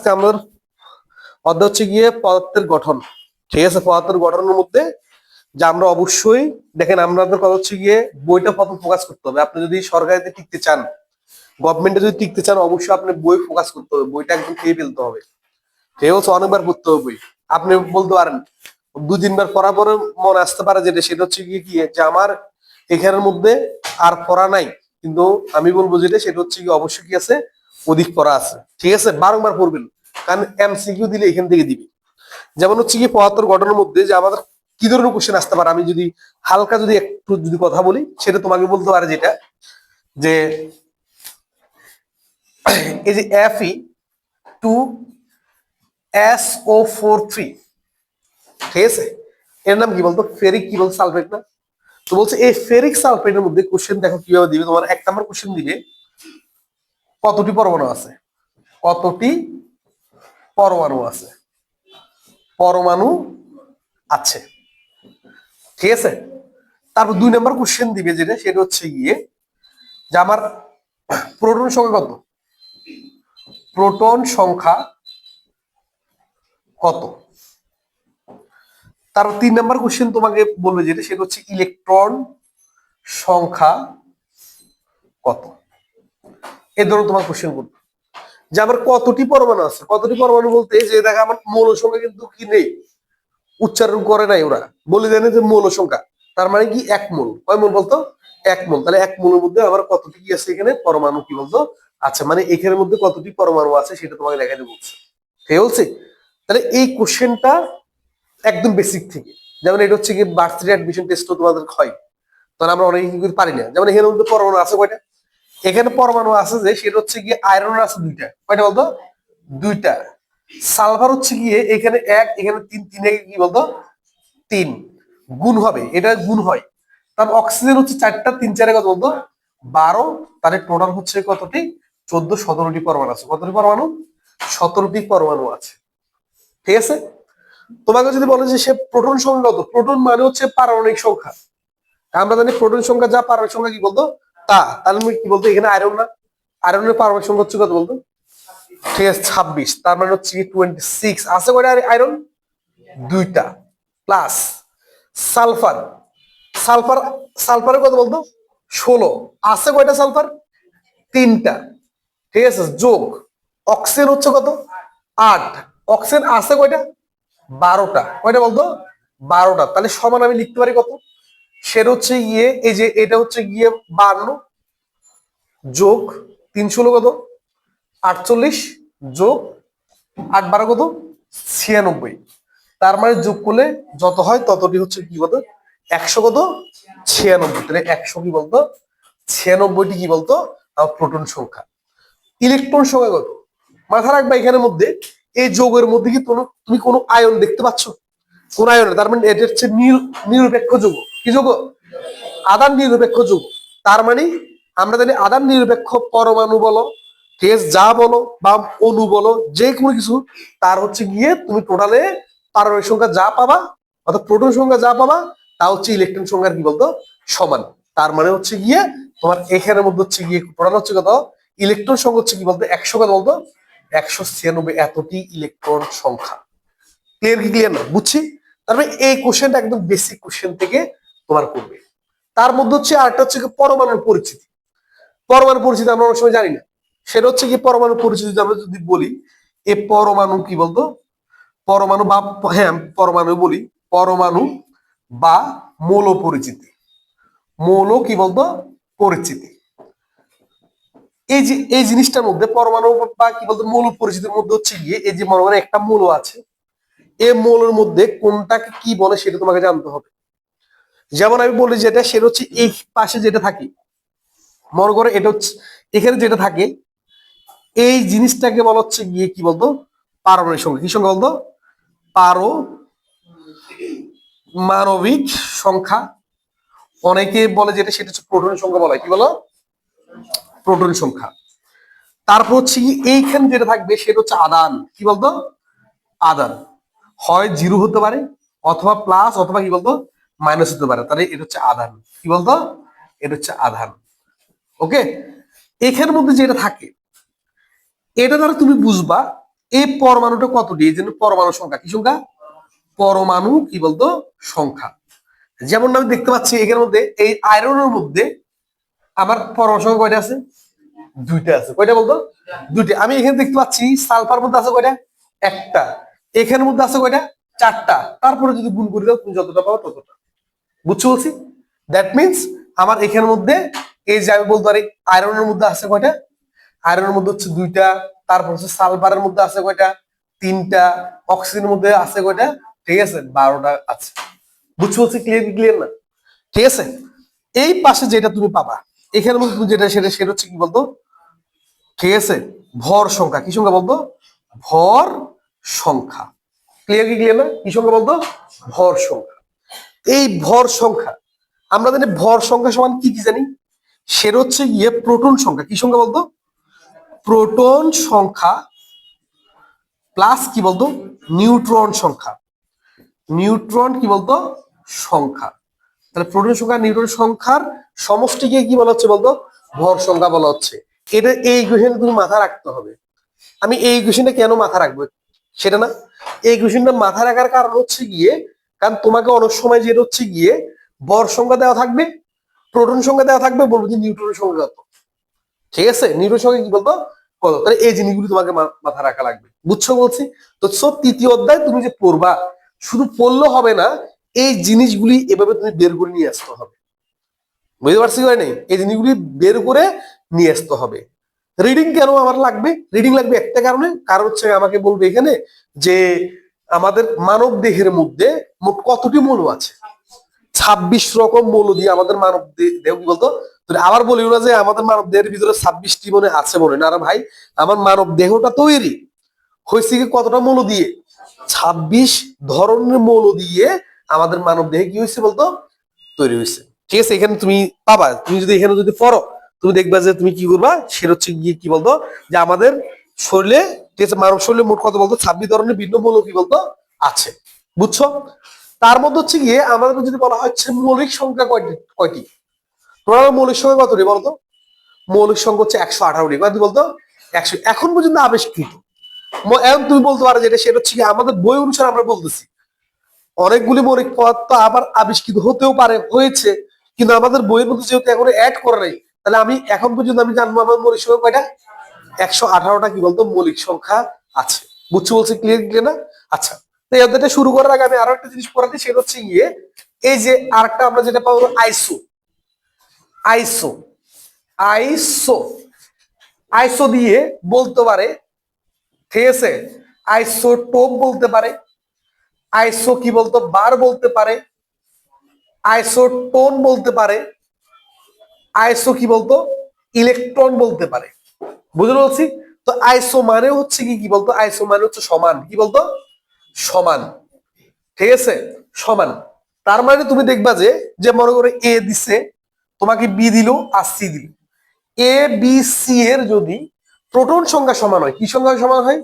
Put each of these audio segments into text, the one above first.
আজকে আমাদের অধ্যায় হচ্ছে গিয়ে পদার্থের গঠন। ঠিক আছে, পদার্থের গঠনের মধ্যে যে আমরা অবশ্যই দেখেন আমাদের কথা হচ্ছে গিয়ে বইটা প্রথম ফোকাস করতে হবে। আপনি যদি সরকারিতে টিকতে চান, গভর্নমেন্টে যদি টিকতে চান, অবশ্যই আপনি বই ফোকাস করতে হবে, বইটা একদম খেয়ে ফেলতে হবে। ঠিক আছে, অনেকবার পড়তে হবে বই। আপনি বলতে পারেন 2-3 বার পড়ার পরে মনে আসতে পারে যেটা সেটা হচ্ছে গিয়ে কি যে আমার এখানের মধ্যে আর পড়া নাই, কিন্তু আমি বলবো যেটা সেটা হচ্ছে কি অবশ্যই কি আছে, অধিক পড়া আছে। ঠিক আছে, বারংবার পড়বেন, কারণ এমসিকিউ দিলে এখান থেকে দিবে। যেমন হচ্ছে কি পদার্থের গঠনের মধ্যে যে আমাদের কি ধরনের কোশ্চেন আসতে পারে, আমি যদি হালকা যদি একটু যদি কথা বলি, সেটা তোমাকে বলতে পারে যেটা যে এই যে Fe2SO43, ঠিক আছে, এর নাম কি বলতো, ফেরিক কি বলতো, সালফেট না? তো বলছে এই ফেরিক সালফেটের মধ্যে কোশ্চেন দেখো কিভাবে দিবে। তোমার 1 নম্বর কোশ্চেন দিবে কতটি পরমাণু আছে, কতটি পরমাণু আছে, পরমাণু আছে। ঠিক আছে, তারপর 2 নম্বর কোশ্চেন দিবে যেটা সেটা হচ্ছে গিয়ে যে আমার প্রোটন সংখ্যা কত, প্রোটন সংখ্যা কত। তারপর 3 নম্বর কোশ্চেন তোমাকে বলবে যেটা সেটা হচ্ছে ইলেকট্রন সংখ্যা কত। এ ধরনের তোমার কোশ্চেন করবে যে আমার কতটি পরমাণু আছে। কতটি পরমাণু বলতে যে দেখা আমার মৌল সংখ্যা কিন্তু কি নেই, উচ্চারণ করে নাই ওরা, বলে দেন যে মৌল সংখ্যা, তার মানে কি 1 মোল। কয় মোল বলতো, 1 মোল। তাহলে 1 মোলের মধ্যে আমার কতটি কি আছে এখানে পরমাণু কি বলতো, আচ্ছা, মানে এখানের মধ্যে কতটি পরমাণু আছে সেটা তোমাকে দেখাতে বলছে। ঠিক বলছে? তাহলে এই কোশ্চেনটা একদম বেসিক থেকে, যেমন এটা হচ্ছে কি ভার্সিটি অ্যাডমিশন টেস্টও তোমাদের হয়, তখন আমরা অনেকে কি পারি না। যেমন এখানের মধ্যে পরমাণু আছে কয়টা, এখানে পরমাণু আছে যে সেটা হচ্ছে গিয়ে আয়রন আছে 2টা, কয়টা বলতো, 2টা। সালফার হচ্ছে গিয়ে এখানে 1, এখানে 3, 3 কি বলতো 3 গুণ হবে, এটা গুণ হয়। তারপর অক্সিজেন হচ্ছে 4টা, 3 4 কত বলতো 12। তাহলে টোটাল হচ্ছে কতটি, 14-17টি পরমাণু আছে। কতটি পরমাণু, 17টি পরমাণু আছে। ঠিক আছে, তোমাকে যদি বলে যে সে প্রোটন সংখ্যা কত, প্রোটন মানে হচ্ছে পারমাণবিক সংখ্যা। আমরা জানি প্রোটন সংখ্যা যা, পারমাণবিক সংখ্যা কি বলতো তা। তাহলে কি বলতো এখানে আয়রন না, আয়রনের পারমাণবিক সংখ্যা হচ্ছে কত বলতো, ঠিক আছে 26। তার মানে হচ্ছে 26 আছে কয়টা আয়রন, 2টা। প্লাস সালফার, সালফার সালফারের কত বলতো 16 আছে কয়টা সালফার, 3টা। ঠিক আছে, যোগ অক্সিজেন হচ্ছে কত 8, অক্সিজেন আছে কয়টা 12টা, কয়টা বলতো 12টা। তাহলে সমান আমি লিখতে পারি কত, সেটা হচ্ছে গিয়ে এই যে এটা হচ্ছে গিয়ে 52 যোগ 3 16 কত 48 যোগ 8 12 কত 96। তার মানে যোগ করলে যত হয় ততটি হচ্ছে কি বলতো 100 কত 96। তাহলে 100 কি বলতো 96টি কি বলতো প্রোটন সংখ্যা। ইলেকট্রন সংখ্যা কত, মাথা রাখবা এখানের মধ্যে এই যোগের মধ্যে কি তুমি কোনো আয়ন দেখতে পাচ্ছ, কোন আয়ন, তার মানে এটা হচ্ছে নিরপেক্ষ যৌগ। কি যৌগ, আধান নিরপেক্ষ যৌগ। তার মানে আমরা জানি আধান নিরপেক্ষ পরমাণু বলো, ঠিক আছে, যা বলো বা অণু বলো, যে কোনো কিছু, তার হচ্ছে গিয়ে তুমি টোটালে পারমাণবিক সংখ্যা যা পাবা, অর্থাৎ প্রোটন সংখ্যা যা পাবা, তা হচ্ছে ইলেকট্রন সংখ্যার কি বলতো সমান। তার মানে হচ্ছে গিয়ে তোমার এখানের মধ্যে হচ্ছে গিয়ে টোটাল হচ্ছে কত, ইলেকট্রন সংখ্যা হচ্ছে কি বলতো 100 কত বলতো 196, এতটি ইলেকট্রন সংখ্যা। ক্লিয়ার কি ক্লিয়ার না, বুঝছি। তারপরে এই কোশ্চেনটা একদম বেসিক কোশ্চেন থেকে তোমার করবে। তার মধ্যে হচ্ছে আরেকটা হচ্ছে পরমাণুর পরিচিতি। পরমাণু পরিচিতি আমরা অনেক সময় জানি না, সেটা হচ্ছে কি পরমাণু পরিচিতি আমরা যদি বলি, এ পরমাণু কি বলতো, পরমাণু বা হ্যাঁ পরমাণু বলি, পরমাণু বা মৌল পরিচিতি। মৌল কি বলতো পরিচিতি, এই যে এই জিনিসটার মধ্যে পরমাণু বা কি বলতো মৌল পরিচিতির মধ্যে হচ্ছে গিয়ে এই যে মনে একটা মৌল আছে, এই মৌলের মধ্যে কোনটাকে কি বলে সেটা তোমাকে জানতে হবে। যেমন আমি বলি যেটা সেটা হচ্ছে এই পাশে যেটা থাকে, মনে করো এটা হচ্ছে এখানে যেটা থাকে, এই জিনিসটাকে বলা হচ্ছে গিয়ে কি বলতো পারমাণবিক সংখ্যা। কি সংখ্যা বলতো, পারমাণবিক সংখ্যা। অনেকে বলে যেটা সেটা হচ্ছে প্রোটন সংখ্যা বলা হয়, কি বলো প্রোটন সংখ্যা। তারপর হচ্ছে এইখানে যেটা থাকবে সেটা হচ্ছে আদান, কি বলতো আদান। হয় 0 হতে পারে, অথবা প্লাস, অথবা কি বলতো মাইনাস হতে পারে। তাহলে এটা হচ্ছে আধান, কি বলতো এটা হচ্ছে আধান। ওকে, এখানের মধ্যে যেটা থাকে এটা দ্বারা তুমি বুঝবা এই পরমাণুটা কতটি, এই জন্য পরমাণু সংখ্যা কি সংখ্যা, পরমাণু কি বলতো সংখ্যা। যেমন আমি দেখতে পাচ্ছি এখানের মধ্যে এই আয়রনের মধ্যে আমার পরমাণু সংখ্যা কয়টা আছে, দুইটা আছে। কয়টা বলতো, দুইটা। আমি এখানে দেখতে পাচ্ছি সালফার মধ্যে আছে কয়টা, একটা। এখানের মধ্যে আছে কয়টা, চারটা। তারপরে যদি গুণ করে দাও তুমি যতটা পাবো ততটা। বুঝছো বলছি? দ্যাট মিনস আমার এখানের মধ্যে এই যে আমি বলতে পারি আয়রনের মধ্যে আছে কয়টা, আয়রনের মধ্যে হচ্ছে দুইটা। তারপর হচ্ছে সালফারের মধ্যে আছে কয়টা, তিনটা। অক্সিজেনের মধ্যে আছে কয়টা, ঠিক আছে, 12টা আছে। বুঝছো বলছি? ক্লিয়ার কি ক্লিয়ার না? ঠিক আছে। এই পাশে যেটা তুমি পাবা এখানের মধ্যে তুমি যেটা সেটা হচ্ছে কি বলতো, ঠিক আছে, ভর সংখ্যা। কি সংখ্যা বলতো, ভর সংখ্যা। ক্লিয়ার কি ক্লিয়ার না? কি সংখ্যা বলতো, ভর সংখ্যা। এই ভর সংখ্যা আমরা জানি ভর সংখ্যা সমান কি কি জানি, সেটা হচ্ছে গিয়ে প্রোটন সংখ্যা। কি সংখ্যা বলতো, প্রোটন সংখ্যা প্লাস কি বলতো নিউট্রন সংখ্যা। নিউট্রন কি বলতো সংখ্যা। তাহলে প্রোটন সংখ্যা নিউট্রন সংখ্যার সমষ্টিকে কি বলা হচ্ছে বলতো, ভর সংখ্যা বলা হচ্ছে। এটা এই ইকুয়েশন তুমি মাথা রাখতে হবে। আমি এই ইকুয়েশনটা কেন মাথা রাখবো সেটা না, এই ইকুয়েশনটা মাথা রাখার কারণ হচ্ছে গিয়ে, কারণ তোমাকে অনেক সময় যেটা হচ্ছে গিয়ে ভর সংখ্যা দেওয়া থাকবে, প্রোটন সংখ্যা দেওয়া থাকবে, বলবো যে নিউট্রন সংখ্যা কত। ঠিক আছে, নিউটন সংখ্যা কি বলতো কত। তাহলে এই জিনিসগুলি তোমাকে মাথা রাখা লাগবে। বুঝছো বলছি? তো সব তৃতীয় অধ্যায় তুমি যে পড়বা, শুধু পড়লে হবে না, এই জিনিসগুলি এভাবে তুমি বের করে নিয়ে আসতে হবে। বুঝতে পারছি হয় নাই? এই জিনিসগুলি বের করে নিয়ে আসতে হবে। রিডিং কেন আমার লাগবে, রিডিং লাগবে একটা কারণে, কারণ হচ্ছে আমাকে বলবে এখানে যে আমাদের মানব দেহের মধ্যে মোট কতটি মৌল আছে। 26 রকম মৌল দিয়ে আমাদের মানব দেহ কি বলতো, আবার বলিও না যে আমাদের মানব দেহের ভিতরে 26টি মনে আছে, মনে না। আর ভাই আমার মানব দেহটা তৈরি হয়েছে কি কতটা মৌল দিয়ে, 26 ধরনের মৌল দিয়ে আমাদের মানব দেহে কি হয়েছে বলতো তৈরি হয়েছে। ঠিক আছে, এখানে তুমি পাবা, তুমি যদি এখানে যদি পড়ো তুমি দেখবা যে তুমি কি করবা, সেটা হচ্ছে গিয়ে কি বলতো যে আমাদের শরীরে, ঠিক আছে, মানব শরীরে মোট কত বলতো 26 ধরনের ভিন্ন মৌল কি বলতো আছে। বুঝছো? তার মধ্যে হচ্ছে গিয়ে আমাদের যদি বলা হচ্ছে মৌলিক সংখ্যা কয়টি, কয়টি তোমার মৌলিক সংখ্যা কতটি বলতো, মৌলিক সংখ্যা হচ্ছে 118টি। কয়টি বলতো, 100। এখন পর্যন্ত আবিষ্কৃত এখন তুমি বলতে পারো যেটা, সেটা হচ্ছে কি আমাদের বই অনুসারে আমরা বলতেছি অনেকগুলি মৌলিক পদার্থ আবার আবিষ্কৃত হতেও পারে, হয়েছে, কিন্তু আমাদের বইয়ের মধ্যে যেহেতু এখনো অ্যাড করে নাই, তাহলে আমি এখন পর্যন্ত আমি জানবো আমার মৌলিক সংখ্যা কয়টা, 118টা কি বলতো মৌলিক সংখ্যা আছে। বুঝছো বলছি? ক্লিয়ার ক্লিয়ার না? আচ্ছা, তো এই অধ্যায়টা শুরু করার আগে আমি আরো একটা জিনিস পড়াতে, সেটা হচ্ছে গিয়ে এই যে আরেকটা আমরা যেটা পাবো আইসো। আইসো আইসো আইসো দিয়ে বলতে পারে, ঠিক আছে, আইসোটোপ বলতে পারে, আইসো কি বলতো বার বলতে পারে, আইসোটোন বলতে পারে, আইসো কি বলতো ইলেকট্রন বলতে পারে। বুঝতে বলছি? তো আইসো মানে হচ্ছে কি বলতো, আইসো মানে হচ্ছে সমান। কি বলতো, সমান। ঠিক আছে, সমান। তার মানে তুমি দেখবা যে যে মনে করো এ দিছে তোমাকে, বি দিল আর সি দিল, এ বি সি এর যদি প্রোটন সংখ্যা সমান হয়, কি সংখ্যা সমান হয়,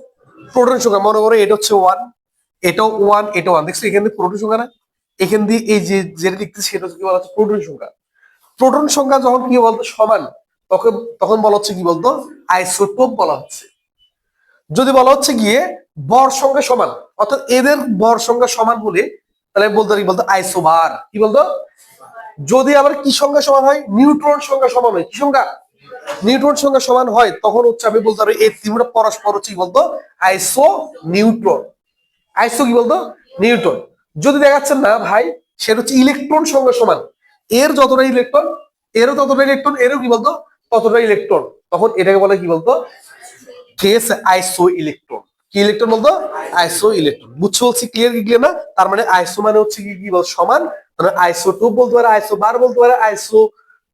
প্রোটন সংখ্যা। মনে করো এটা হচ্ছে 1, এটাও 1, এটা 1, দেখছো এখানে প্রোটন সংখ্যা না, এখান দিয়ে এই যে যেটা লিখতেছি সেটা হচ্ছে কি বলা হচ্ছে প্রোটন সংখ্যা। প্রোটন সংখ্যা যখন কি বলতো সমান, তখন তখন বলা হচ্ছে কি বলতো আইসোটোপ বলা হচ্ছে। যদি বলা হচ্ছে গিয়ে ভর সংখ্যা সমান, অর্থাৎ এদের ভর সংখ্যা সমান হলে, তাহলে বলতে কি বলতো আইসোবার। কি বলতো? যদি আবার কি সংখ্যা সমান হয়, নিউট্রন সংখ্যা সমান হয়, কি সংখ্যা, নিউট্রন সংখ্যা সমান হয়, তখন হচ্ছে আমি বলতে পারি এই তিনটা পরস্পর হচ্ছে কি বলতো আইসো নিউট্রন। আইসো কি বলতো নিউট্রন। যদি দেখাচ্ছে না ভাই সেটা হচ্ছে ইলেকট্রন সংখ্যা সমান, এর যতটা ইলেকট্রন এরও ততটা ইলেকট্রন, এরও কি বলতো ততটা ইলেকট্রন, তখন এটাকে বলে কি বলতো, ঠিক আছে, আইসো ইলেকট্রন। কি ইলেকট্রন বলতো, আইসো ইলেকট্রন। বুঝছো বলছি? ক্লিয়ার কি ক্লিয়ার না? তার মানে আইসো মানে হচ্ছে কি কি বলতো সমান, মানে আইসোটোপ বলতে পারে, আইসো বার বলতে পারে, আইসো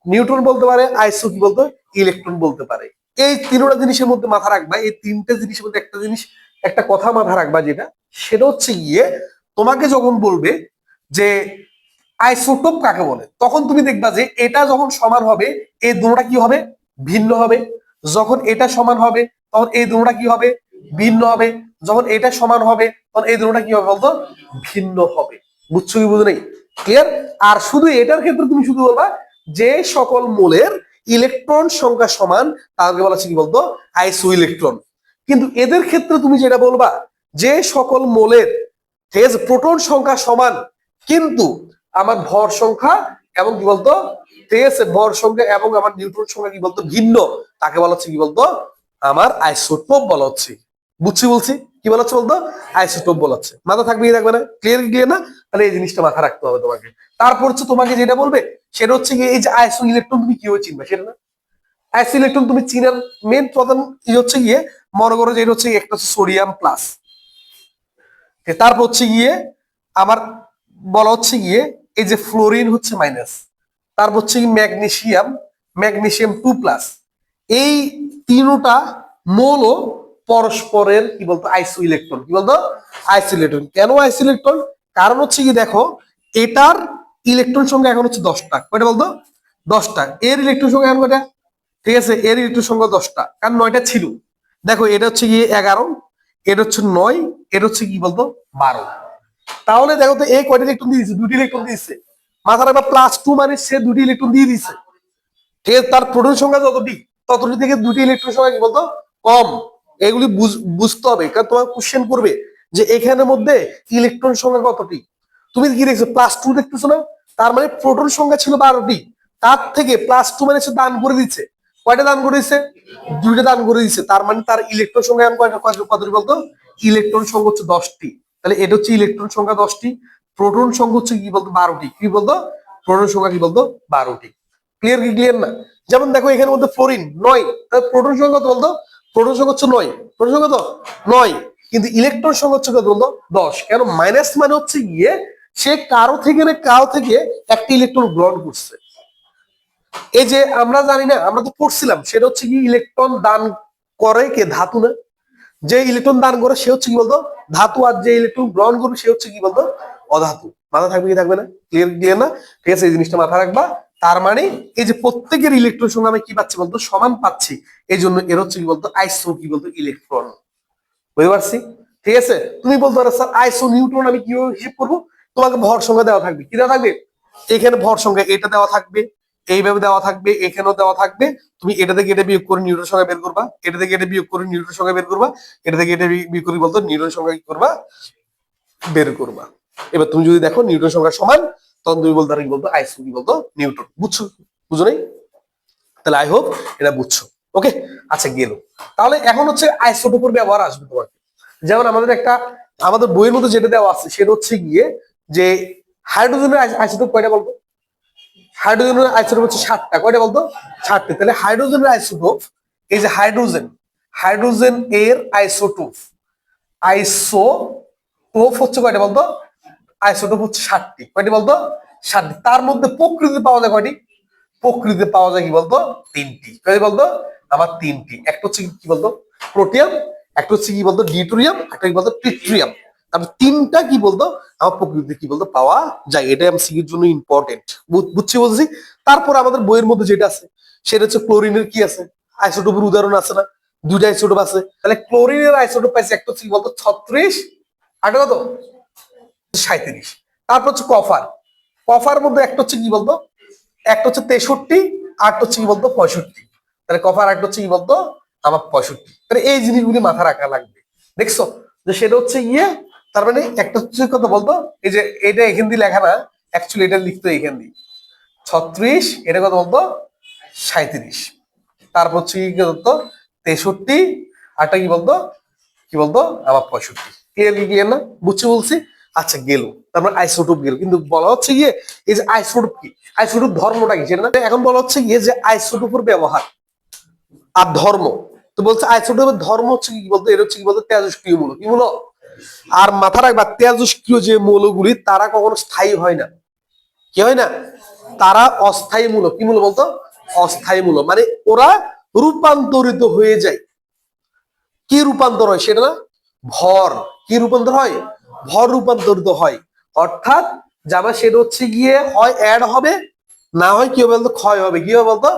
নিউট্রন বলতে পারে, আইসো কি বলতো ইলেকট্রন বলতে পারে। এই তিনটা জিনিসের মধ্যে মাথা রাখবা, এই তিনটা জিনিসের মধ্যে একটা জিনিস, একটা কথা মাথা রাখবা, যেটা সেটা হচ্ছে গিয়ে তোমাকে যখন বলবে যে আইসোটোপ কাকে বলে, তখন তুমি দেখবা যে এটা যখন সমান হবে এই দুটোটা কি হবে, ভিন্ন হবে। যখন এটা সমান হবে তখন এই দুটোটা কি হবে, ভিন্ন হবে। যখন এটা সমান হবে তখন এই দুটোটা কি হবে বলতো, ভিন্ন হবে। বুঝছো কি বুঝো নেই? ক্লিয়ার? আর শুধু এটার ক্ষেত্রে তুমি শুধু বলবা যে সকল মৌলের ইলেকট্রন সংখ্যা সমান তাকে বলা হচ্ছে কি বলতো আইসো ইলেকট্রন। কিন্তু এদের ক্ষেত্রে তুমি যেটা বলবা যে সকল মোলের ঠিক আছে প্রোটন সংখ্যা সমান কিন্তু আমার ভর সংখ্যা এবং কি বলতো ঠিক আছে ভর সংখ্যা এবং আমার নিউট্রন সংখ্যা কি বলতো ভিন্ন, তাকে বলা হচ্ছে কি বলতো আমার আইসোটোপ বলা হচ্ছে। বুঝছি বলছি কি বলা হচ্ছে বলতো আইসোটোপ বলা হচ্ছে। মাথা থাকবে কি থাকবে না? ক্লিয়ার না? তাহলে এই জিনিসটা মাথা রাখতে হবে তোমাকে। তারপর হচ্ছে তোমাকে যেটা বলবে সেটা হচ্ছে কি এই যে আইসো ইলেকট্রন তুমি কিভাবে চিনবে সেটা না। আইসো ইলেকট্রন তুমি চিনার মেন প্রধান হচ্ছে গিয়ে মনে করো যে এটা হচ্ছে একটা হচ্ছে সোডিয়াম প্লাস, তারপর হচ্ছে গিয়ে আমার বলা হচ্ছে গিয়ে এই যে ফ্লোরিন হচ্ছে মাইনাস, তারপর হচ্ছে ম্যাগনেসিয়াম ম্যাগনেসিয়াম 2+। এই তিনটা মৌল পরস্পরের কি বলতো আইসো ইলেকট্রন, কি বলতো আইসো ইলেকট্রন। কেন আইসো ইলেকট্রন? কারণ হচ্ছে কি দেখো এটার ইলেকট্রন সংখ্যা এখন হচ্ছে 10টা, কয়টা বলতো 10টা। এর ইলেকট্রন সংখ্যা এখন কয়টা? ঠিক আছে এর ইলেকট্রন সংখ্যা 10টা, কারণ 9টা ছিল। দেখো এটা হচ্ছে গিয়ে 11, এটা হচ্ছে 9, এটা হচ্ছে কি বলতো 12। তাহলে দেখো তো এই কয়টা ইলেকট্রন দিয়ে দিচ্ছে? দুটি ইলেকট্রন দিচ্ছে। মাথার একটা +2 মানে সে দুটি ইলেকট্রন দিয়ে দিচ্ছে। ঠিক আছে তার প্রোটন সংখ্যা যতটি ততটি থেকে দুটি ইলেকট্রন সংখ্যা কি বলতো কম। এগুলি বুঝতে হবে, কারণ তোমার কোশ্চেন করবে যে এখানের মধ্যে ইলেকট্রন সংখ্যা কতটি। তুমি কি দেখছো +2 দেখতেছো না? তার মানে প্রোটন সংখ্যা ছিল 12টি, তার থেকে +2 মানে সে দান করে দিচ্ছে। কয়টা দান করে দিচ্ছে? দুইটা দান করে দিচ্ছে। তার মানে তার ইলেকট্রন সংখ্যা কতটি বলতো? ইলেকট্রন সংখ্যা হচ্ছে 10টি। তাহলে এটা হচ্ছে ইলেকট্রন সংখ্যা 10টি, প্রোটন সংখ্যা হচ্ছে কি বলতো 12টি। কি বলতো প্রোটন সংখ্যা কি বলতো 12টি। ক্লিয়ার না? যেমন দেখো এখানের মধ্যে ফ্লোরিন 9, তাহলে প্রোটন সংখ্যা কত বলতো? প্রোটন সংখ্যা হচ্ছে 9, প্রোটন সংখ্যা কত 9, কিন্তু ইলেকট্রন সংখ্যা হচ্ছে কত বলতো 10। কেন মাইনাস মানে হচ্ছে গিয়ে সে কারো থেকে না কারো থেকে একটা ইলেকট্রন গ্রহণ করছে। এই যে আমরা জানি না, আমরা তো পড়ছিলাম সেটা হচ্ছে কি ইলেকট্রন দান করে কে? ধাতু না? যে ইলেকট্রন দান করে সে হচ্ছে কি বলতো ধাতু, আর যে ইলেকট্রন গ্রহণ করবে সে হচ্ছে কি বলতো অধাতু। মাথা থাকবে কি থাকবে না? ক্লিয়ার না? ঠিক আছে এই জিনিসটা মাথা রাখবা। তার মানে এই যে প্রত্যেকের ইলেকট্রন সঙ্গে আমি কি পাচ্ছি বলতো সমান পাচ্ছি, এই জন্য এর হচ্ছে কি বলতো আইসো কি বলতো ইলেকট্রন। বুঝতে পারছি? ঠিক আছে তুমি বলতে পারো স্যার আইসো নিউট্রন আমি কিভাবে হিসেব করবো? তোমাকে ভর সংখ্যা দেওয়া থাকবে, কি দেওয়া থাকবে? এখানে ভর সংখ্যা এটা দেওয়া থাকবে, এইভাবে দেওয়া থাকবে, এখানেও দেওয়া থাকবে। তুমি এটা থেকে এটা বিয়োগ করে নিউটন সংখ্যা বের করবা, এটা থেকে এটা বিয়োগ করে নিউটন সংখ্যা বের করবা, এটা থেকে এটা বিয়োগ করে বলতো নিউটন সংখ্যা কি করবা বের করবা। এবার তুমি যদি দেখো নিউটন সংখ্যা সমান, তখন তুমি বলতে পারো কি বলতো আইসো কি বলতো নিউটন। বুঝছো? বুঝো নাই? তাহলে আই হোপ এটা বুঝছো। ওকে আচ্ছা গেল। তাহলে এখন হচ্ছে আইসোটোপের ব্যবহার আসবে তোমার। যেমন আমাদের বইয়ের মধ্যে যেটা দেওয়া আছে সেটা হচ্ছে গিয়ে যে হাইড্রোজেনের আইসোটোপ কয়টা বলতো? হাইড্রোজেনের আইসোটোপ হচ্ছে 7টা, কয়টা বলতো 7টা। তাহলে হাইড্রোজেনের আইসোটোপ এই যে হাইড্রোজেন এর আইসোটোপ হচ্ছে কয়টা বলতো? আইসোটোপ হচ্ছে 7টি, কয়টি বলতো 7টি। তার মধ্যে প্রকৃতিতে পাওয়া যায় কয়টি? প্রকৃতিতে পাওয়া যায় কি বলতো 3টি। কয়টি বলতো আমার 3টি। একটা হচ্ছে কি বলতো প্রোটিয়াম, একটা হচ্ছে কি বলতো ডিউটেরিয়াম, একটা কি বলতো ট্রিটিয়াম। তারপর 3টা কি বলতো আমার প্রকৃতিতে কি বলতো পাওয়া যায়। এটা এমসিকিউর জন্য ইম্পর্টেন্ট। বুঝছি বলছি? তারপর আমাদের বইয়ের মধ্যে যেটা আছে সেটা হচ্ছে ক্লোরিনের কি আছে আইসোটোপের উদাহরণ আছে না? দুইটা আইসোটোপ আছে। তাহলে ক্লোরিনের আইসোটোপ পাইছে একটা হচ্ছে কি বলতো 36, আর কত 37। তারপর হচ্ছে কফার মধ্যে একটা হচ্ছে কি বলতো একটা হচ্ছে 63, আর হচ্ছে কি বলতো 65। তাহলে কফার একটা হচ্ছে কি বলতো আমার 65। তাহলে এই জিনিসগুলি মাথা রাখা লাগবে। দেখছো যে সেটা হচ্ছে গিয়ে তার মানে একটা হচ্ছে কত বলতো এই যে এটা এখান দিয়ে লেখা না, অ্যাকচুয়ালি এটা লিখতো এখান দিয়ে 36, এটা কত বলতো 37। তারপর হচ্ছে কি বলতো 63, আরটা কি বলতো আমার 65। ক্লিয়ার না? বুঝছি বলছি? আচ্ছা গেল। তারপর আইসোটোপ গেল, কিন্তু বলা হচ্ছে গিয়ে এই যে আইসোটোপ কি, আইসোটোপ ধর্মটা কি সেটা না। এখন বলা হচ্ছে গিয়ে যে আইসোটোপের ব্যবহার আর ধর্ম। তো বলছে আইসোটোপের ধর্ম হচ্ছে কি বলতো এটা হচ্ছে কি বলতো তেজস্ক্রিয় মূল, কি মূল? আর মাথা রাখবা তেজস্ক্রিয় যে মৌলগুলি তারা কখনো স্থায়ী হয় না। কি হয় না? তারা অস্থায়ী মূল। কি মূল বলতো অস্থায়ী মূল, মানে ওরা রূপান্তরিত হয়ে যায়। কি রূপান্তর হয় সেটা না ভর। কি রূপান্তর হয়? ভর রূপান্তরিত হয়। অর্থাৎ যাবা সেটা হচ্ছে গিয়ে হয় অ্যাড হবে, না হয় কি হবে বলতো ক্ষয় হবে। কি হবে বলতো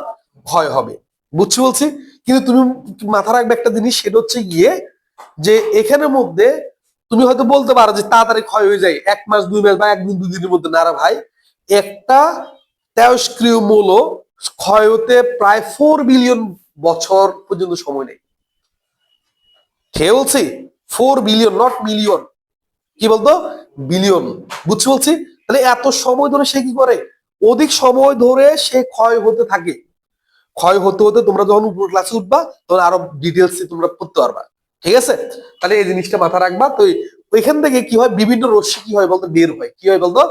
ক্ষয় হবে। বুঝছি বলছি? কিন্তু তুমি মাথা রাখবে একটা জিনিস, সেটা হচ্ছে গিয়ে যে এখানের মধ্যে তুমি হয়তো বলতে পারো যে তাড়াতাড়ি ক্ষয় হয়ে যায় 1 মাস 2 মাস বা 1 দিন 2 দিনের মধ্যে। না রে ভাই, একটা তেজস্ক্রিয় মৌল ক্ষয় হতে প্রায় 4 বিলিয়ন বছর পর্যন্ত সময় নেয়। কে বলছি 4 বিলিয়ন, নট মিলিয়ন, কি বলতো বিলিয়ন, বুঝছি বলছি। তাহলে এত সময় ধরে সে কি করে, অধিক সময় ধরে সে ক্ষয় হতে থাকে। ক্ষয় হতে হতে তোমরা যখন উপর ক্লাসে উঠবা তখন আরো ডিটেলস তোমরা পড়তে পারবা, ঠিক আছে। তাহলে এই জিনিসটা মাথা রাখবা। তো ওইখান থেকে কি হয়, বিভিন্ন রশ্মি কি হয় বলতো বের হয়, কি হয় বলতো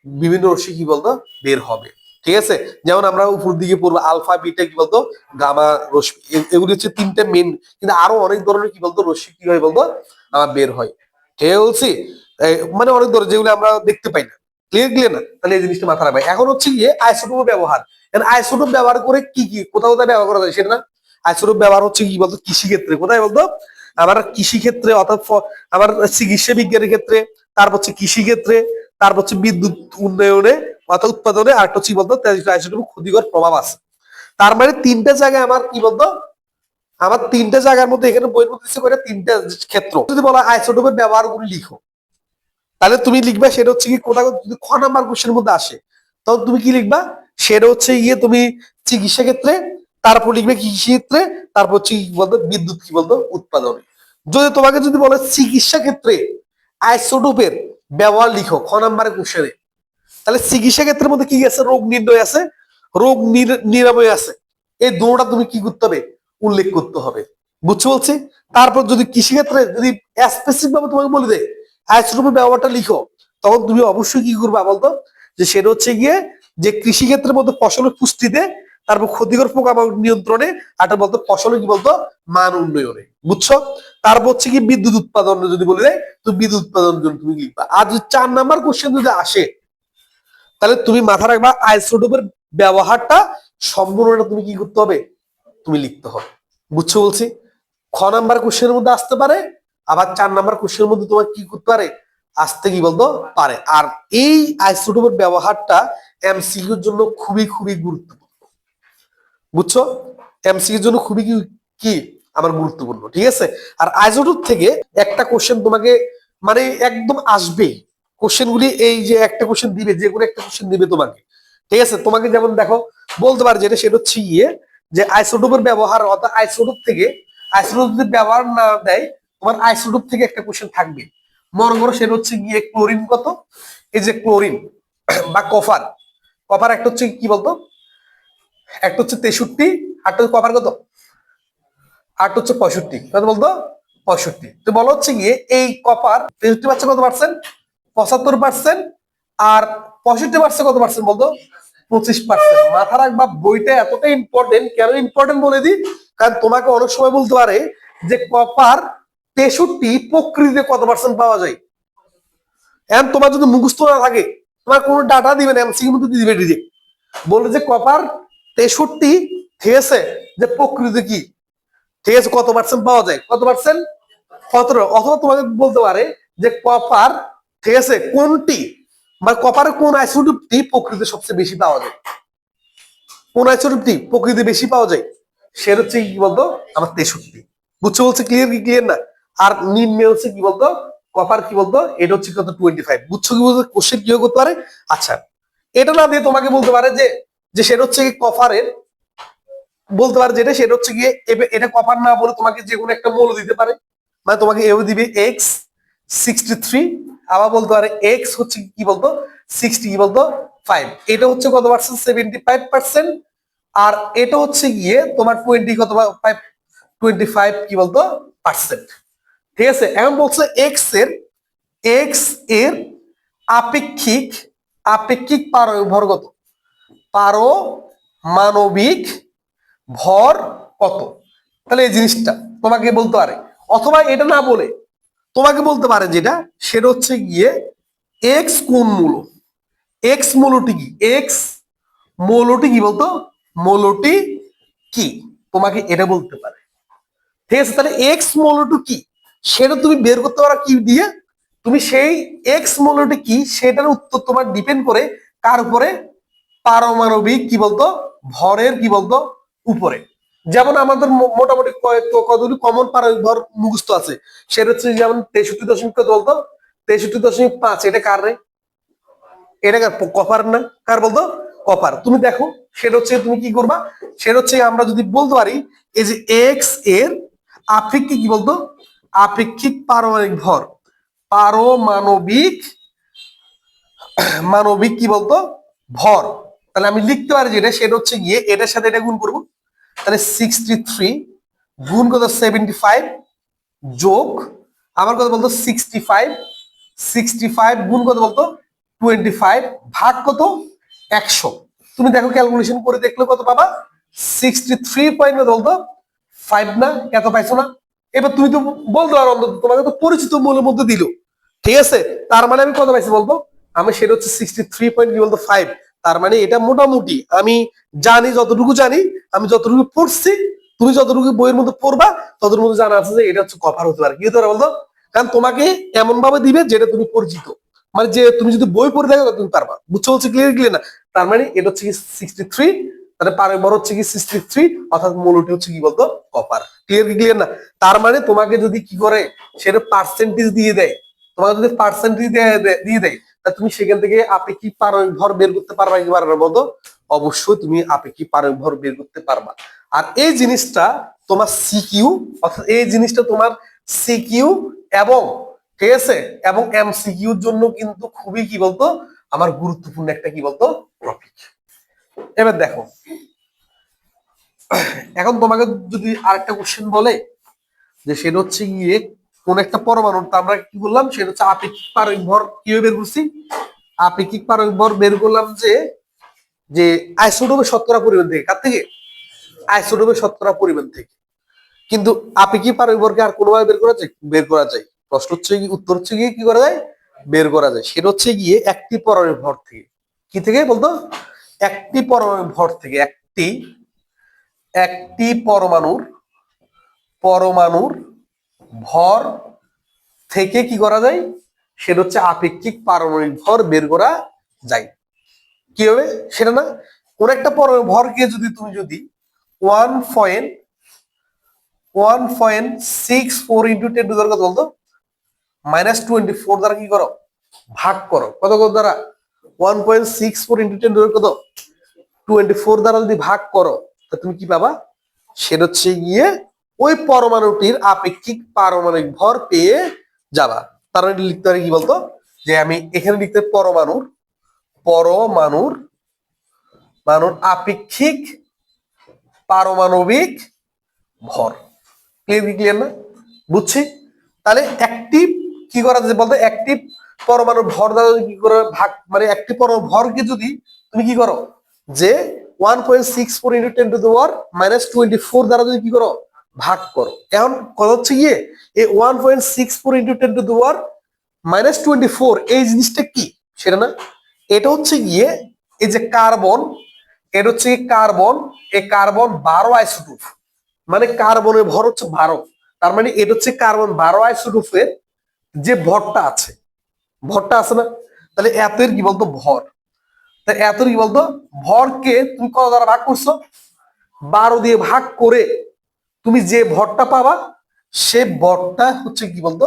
বিভিন্ন রশ্মি কি বলতো বের হবে, ঠিক আছে। যেমন আমরা উপর দিকে পড়বো আলফা বিটা কি বলতো গামা রশ্মি, এগুলি হচ্ছে তিনটে মেন, কিন্তু আরো অনেক ধরনের কি বলতো রশ্মি কি হয় বলতো আমার বের হয়, ঠিক বলছি। মানে অনেক ধরনের যেগুলো আমরা দেখতে পাই না, ক্লিয়ার ক্লিয়ার না। তাহলে এই জিনিসটা মাথা রাখবে। এখন হচ্ছে গিয়ে আইসোটোপ ব্যবহার, আইসোটোপ ব্যবহার করে কি কি কোথাও কোথায় ব্যবহার করা যায় সেটা না। আইসোটোপ ব্যবহার হচ্ছে কি বলতো কৃষি ক্ষেত্রে, কোথায় বলতো আমার কৃষি ক্ষেত্রে, অর্থাৎ আমার চিকিৎসা বিজ্ঞানের ক্ষেত্রে, তারপর হচ্ছে কৃষি ক্ষেত্রে, তারপর হচ্ছে বিদ্যুৎ উন্নয়নে অর্থাৎ উৎপাদনে, আর একটা হচ্ছে কি বলতো আইসোটোপ ক্ষতিকর প্রভাব আছে। তার মানে তিনটা জায়গায় আমার কি বলতো, আমার তিনটা জায়গার মধ্যে এখানে বইয়ের মধ্যে করে তিনটা ক্ষেত্র। যদি বলা আইসোটোপের ব্যবহার গুলি লিখো, তাহলে তুমি লিখবা সেটা হচ্ছে কি কোথাও যদি খ নাম্বার কোশ্চেনের মধ্যে আসে তখন তুমি কি লিখবা, সেটা হচ্ছে গিয়ে তুমি চিকিৎসা ক্ষেত্রে, তারপর লিখবে কৃষি ক্ষেত্রে, তারপর হচ্ছে কি বলতো বিদ্যুৎ কি বলতো উৎপাদনে। যদি তোমাকে যদি বলে চিকিৎসা ক্ষেত্রে আইসোটোপের ব্যবহার লিখো খ নাম্বারের কোশ্চেনে, তাহলে চিকিৎসা ক্ষেত্রের মধ্যে কি আছে, রোগ নির্ণয় আছে, রোগ নিরাময় আছে, এই দুটোটা তুমি কি করতে হবে উল্লেখ করতে হবে, বুঝছো বলছি। তারপর যদি কৃষিক্ষেত্রে যদি স্পেসিফিক ভাবে তোমাকে বলে দেয় আইসোটোপের ব্যবহারটা লিখো, তখন তুমি অবশ্যই কি করবা বলতো, যে সেটা হচ্ছে গিয়ে যে কৃষিক্ষেত্রের মধ্যে ফসলের পুষ্টিতে, তারপর ক্ষতিকর পোকামাকড় নিয়ন্ত্রণে, আর বলতো ফসলের কি বলতো মান উন্নয়নে, বুঝছো। তারপর হচ্ছে কি বিদ্যুৎ উৎপাদন যদি বলে দেয় তো বিদ্যুৎ উৎপাদনের জন্য তুমি লিখবা। আর যদি 4 নাম্বার কোশ্চেন যদি আসে তাহলে তুমি মাথা রাখবা আইসোটোপের ব্যবহারটা সম্পূর্ণটা তুমি কি করতে হবে তুমি লিখতে হবে, বুঝছো বলছি। খ নাম্বার কোশ্চেনের মধ্যে আসতে পারে, আবার 4 নাম্বার কোশ্চেনের মধ্যে তোমার কি করতে পারে আসতে কি বলতো পারে। আর এই আইসোটোপের ব্যবহারটা এমসিকিউর জন্য খুবই খুবই গুরুত্বপূর্ণ, বুঝছো। এমসিকিউর জন্য খুবই কি কি আমার গুরুত্বপূর্ণ, ঠিক আছে। আর আইসোটোপ থেকে একটা কোশ্চেন তোমাকে মানে একদম আসবে, কোশ্চেন গুলি এই যে একটা কোশ্চেন দিবে, যে কোনো একটা কোশ্চেন দিবে তোমাকে, ঠিক আছে। তোমাকে যেমন দেখো বলতে পারে যেটা সেটা হচ্ছে ইয়ে যে আইসোটোপের ব্যবহার, অর্থাৎ আইসোটোপ থেকে আইসোটোপ যদি ব্যবহার না দেয় তোমার আইসোটোপ থেকে একটা কোশ্চেন থাকবে, মনে করো সেটা হচ্ছে গিয়ে ক্লোরিন কত, এই যে ক্লোরিন বা কপার, কপার একটা হচ্ছে কি বলতো একটা হচ্ছে 63, আরটা কপার কত, আরটা হচ্ছে 65, কত বলতো 65। তো বলা হচ্ছে গিয়ে এই কপার 63% কত পার্সেন্ট, 75%, আর 65% কত পার্সেন্ট বলতো 25%। মাথা রাখবা বইটা এতটা ইম্পর্টেন্ট, কেন ইম্পর্টেন্ট বলে দিই, কারণ তোমাকে অনেক সময় বলতে পারে যে কপার 63 প্রকৃতিতে কত পার্সেন্ট পাওয়া যায়। এখন তোমার যদি মুখস্থ না থাকে তোমার কোনো ডাটা দিবে না, এমসিকিউর মধ্যে দিবে ডিরেক্ট, বলবে যে কপার 63, ঠিক আছে, যে প্রকৃতি কি, ঠিক আছে, কত পার্সেন্ট পাওয়া যায়, কত পার্সেন্ট 17। অথবা তোমাকে বলতে পারে যে কপার, ঠিক আছে, কোনটি বা কপারের কোন আইসোটোপটি প্রকৃতিতে সবচেয়ে বেশি পাওয়া যায়, কোন আইসোটোপটি প্রকৃতিতে বেশি পাওয়া যায়, সে হচ্ছে কি বলতো আমার 63, বুঝছো বলছে। ক্লিয়ার কি ক্লিয়ার না। আর নিম্নে হচ্ছে কি বলতো কপার কি বলতো এটা হচ্ছে কত 25, বুঝছো কি বলতো কোশ্চেন কি করতে পারে। আচ্ছা এটা না দিয়ে তোমাকে বলতে পারে যে যে সেটা হচ্ছে কি কপারের, বলতে পারে যেটা সেটা হচ্ছে গিয়ে এটা কপার না বলে তোমাকে যে কোনো একটা মৌল দিতে পারে, মানে তোমাকে এও দিবে X63, আবার বলতে পারে এক্স হচ্ছে কি বলতো 60 কি বলতো 5, এটা হচ্ছে কত পার্সেন্ট 75%, আর এটা হচ্ছে গিয়ে তোমার 20 কত 25 কি বলতো পার্সেন্ট, ঠিক আছে। এখন বলছে এক্স এর আপেক্ষিক আপেক্ষিক ভর কত, পারমাণবিক ভর কত। তাহলে এই জিনিসটা তোমাকে বলতে পারে, অথবা এটা না বলে তোমাকে বলতে পারে যেটা সেটা হচ্ছে গিয়ে এক্স কোন মূল, এক্স মূলটি কি, এক্স মৌলটি কি বলতো মৌলটি কি, তোমাকে এটা বলতে পারে, ঠিক আছে। তাহলে এক্স মৌলটি কি সেটা তুমি বের করতে পারো কি দিয়ে, তুমি সেই এক্স মৌলটি কি সেটার উত্তর তোমার ডিপেন্ড করে কার উপরে, পারমাণবিক কি বলতো ভরের কি বলতো উপরে। যেমন আমাদের মোটামুটি কতগুলি কমন পারমাণবিক ভর মুখস্থ আছে, সেটা হচ্ছে যেমন 63 কত বলতো 63.5, এটা কার রে, এটা কার কপার না, কার বলতো কপার। তুমি দেখো সেটা হচ্ছে তুমি কি করবা, সেটা হচ্ছে আমরা যদি বলতে পারি এই যে এক্স এর আপেক্ষিক কি বলতো আপেক্ষিক পারমাণবিক ভর, পারমাণবিক মানবিক কি বলতো ভর, তাহলে আমি লিখতে পারি যেটা সেটা হচ্ছে গিয়ে এটার সাথে এটা গুণ করব, তাহলে 63 গুণ কত 75 যোগ আমার কত বলতো 65 গুণ কত বলতো 25 ভাগ কত 100। তুমি দেখো ক্যালকুলেশন করে দেখলে কত পাবা 63 পয়েন্ট কত বলতো 5 না, এত পাইছো না? এবার তুমি তো বলতে পারো অন্তত তোমাকে তো পরিচিত মূলের মধ্যে দিল, ঠিক আছে, তার মানে আমি কত পাইছি বলতো, আমি সেটা হচ্ছে 63 পয়েন্ট কি বলতো 5। তার মানে এটা মোটামুটি আমি জানি, যতটুকু জানি আমি যতটুকু পড়ছি, তুমি যতটুকু বইয়ের মধ্যে পড়বা ততটুকু মধ্যে জানা আছে যে এটা হচ্ছে কভার হতে পারে, কি হতে পারে বলতো, কারণ তোমাকে এমন ভাবে দিবে যেটা তুমি পরিচিত, মানে যে তুমি যদি বই পড়ে থাকো তুমি পারবা, বুঝছো বলছি, ক্লিয়ার ক্লিয়ার না? তার মানে এটা হচ্ছে কি 63, তাহলে পারমাণবিক ভর হচ্ছে কি 63, অর্থাৎ মৌলটি হচ্ছে কি বলতো কপার, ক্লিয়ার কি ক্লিয়ার না? তার মানে তোমাকে যদি কি করে সেটা পার্সেন্টেজ দিয়ে দেয়, তোমাকে যদি পার্সেন্টেজ দিয়ে দেয় তা তুমি সেখান থেকে আপেক্ষিক পারমাণবিক ভর বের করতে পারবা কি পারবে বলতো, অবশ্যই তুমি আপেক্ষিক পারমাণবিক ভর বের করতে পারবা। আর এই জিনিসটা তোমার সিকিউ, অর্থাৎ এই জিনিসটা তোমার সিকিউ এবং ঠিক আছে এবং এমসিকিউর জন্য কিন্তু খুবই কি বলতো আমার গুরুত্বপূর্ণ একটা কি বলতো টপিক। এবার দেখো, এখন তোমাকে যদি আরেকটা কোশ্চেন বলে যে সেটা হচ্ছে গিয়ে কোন একটা পরমাণু, আমরা কি বললাম সেটা হচ্ছে আপেক্ষিক পারমাণবিক ভর কিভাবে বের করছি, আপেক্ষিক পারমাণবিক ভর বের করলাম যে যে আইসোটোপের শতকরা পরিমাণ থেকে, কার থেকে, আইসোটোপের শতকরা পরিমাণ থেকে। কিন্তু আপেক্ষিক পারমাণবিক ভরকে আর কোনোভাবে বের করা যায়, বের করা যায়, প্রশ্ন হচ্ছে কি, উত্তর হচ্ছে গিয়ে কি করা যায়, বের করা যায়, সেটা হচ্ছে গিয়ে একটি পরমাণবিক ভর থেকে, কি থেকে বলতো, একটি পরমাণবিক ভর থেকে, একটি পরমাণুর ভর থেকে কি করা যায়, সেটা হচ্ছে আপেক্ষিক পারমাণবিক ভর বের করা যায়। কি হবে সেটা না, কোন একটা পরমাণু ভরকে যদি তুমি যদি 1.64 ইন্টু 10 টু কত বলতো -24 দ্বারা কি করো ভাগ করো, কত কত দ্বারা 1.64 ইন্টু 10 টু কত 24 দ্বারা যদি ভাগ করো তা তুমি কি পাবা, সেটা হচ্ছে গিয়ে ওই পরমাণুটির আপেক্ষিক পারমাণবিক ভর পেয়ে যাবা। তার মানে লিখতে পারি কি বলতো, যে আমি এখানে লিখতে পরমাণুর আপেক্ষিক পারমাণবিক ভর, ক্লিয়ার না, বুঝছি? তাহলে একটি কি করা যায় বলতো, একটি পরমাণুর ভর দ্বারা কি করে ভাগ, মানে একটি পরমাণু ভরকে যদি তুমি কি করো যে 1.64 ইন্টু 10 টু দি পাওয়ার -24 দ্বারা যদি কি করো ভাগ করো, এখন কথা হচ্ছে গিয়ে এই 1.64 ইন্টু 10 টু দি পাওয়ার -24 এই জিনিসটা কি সেটা না, এটা হচ্ছে গিয়ে এই যে কার্বন, এটা হচ্ছে কার্বন, এই কার্বন 12 আইসোটোপ, মানে কার্বনের ভর হচ্ছে 12, তার মানে এটা হচ্ছে কার্বন 12 আইসোটোপের যে ভরটা আছে না, তাহলে এতের কি বলতো ভর, তাই এত কি বলতো ভরকে তুমি কত দ্বারা ভাগ করছো, 12 দিয়ে ভাগ করে তুমি যে ভরটা পাবা সে ভরটা হচ্ছে কি বলতো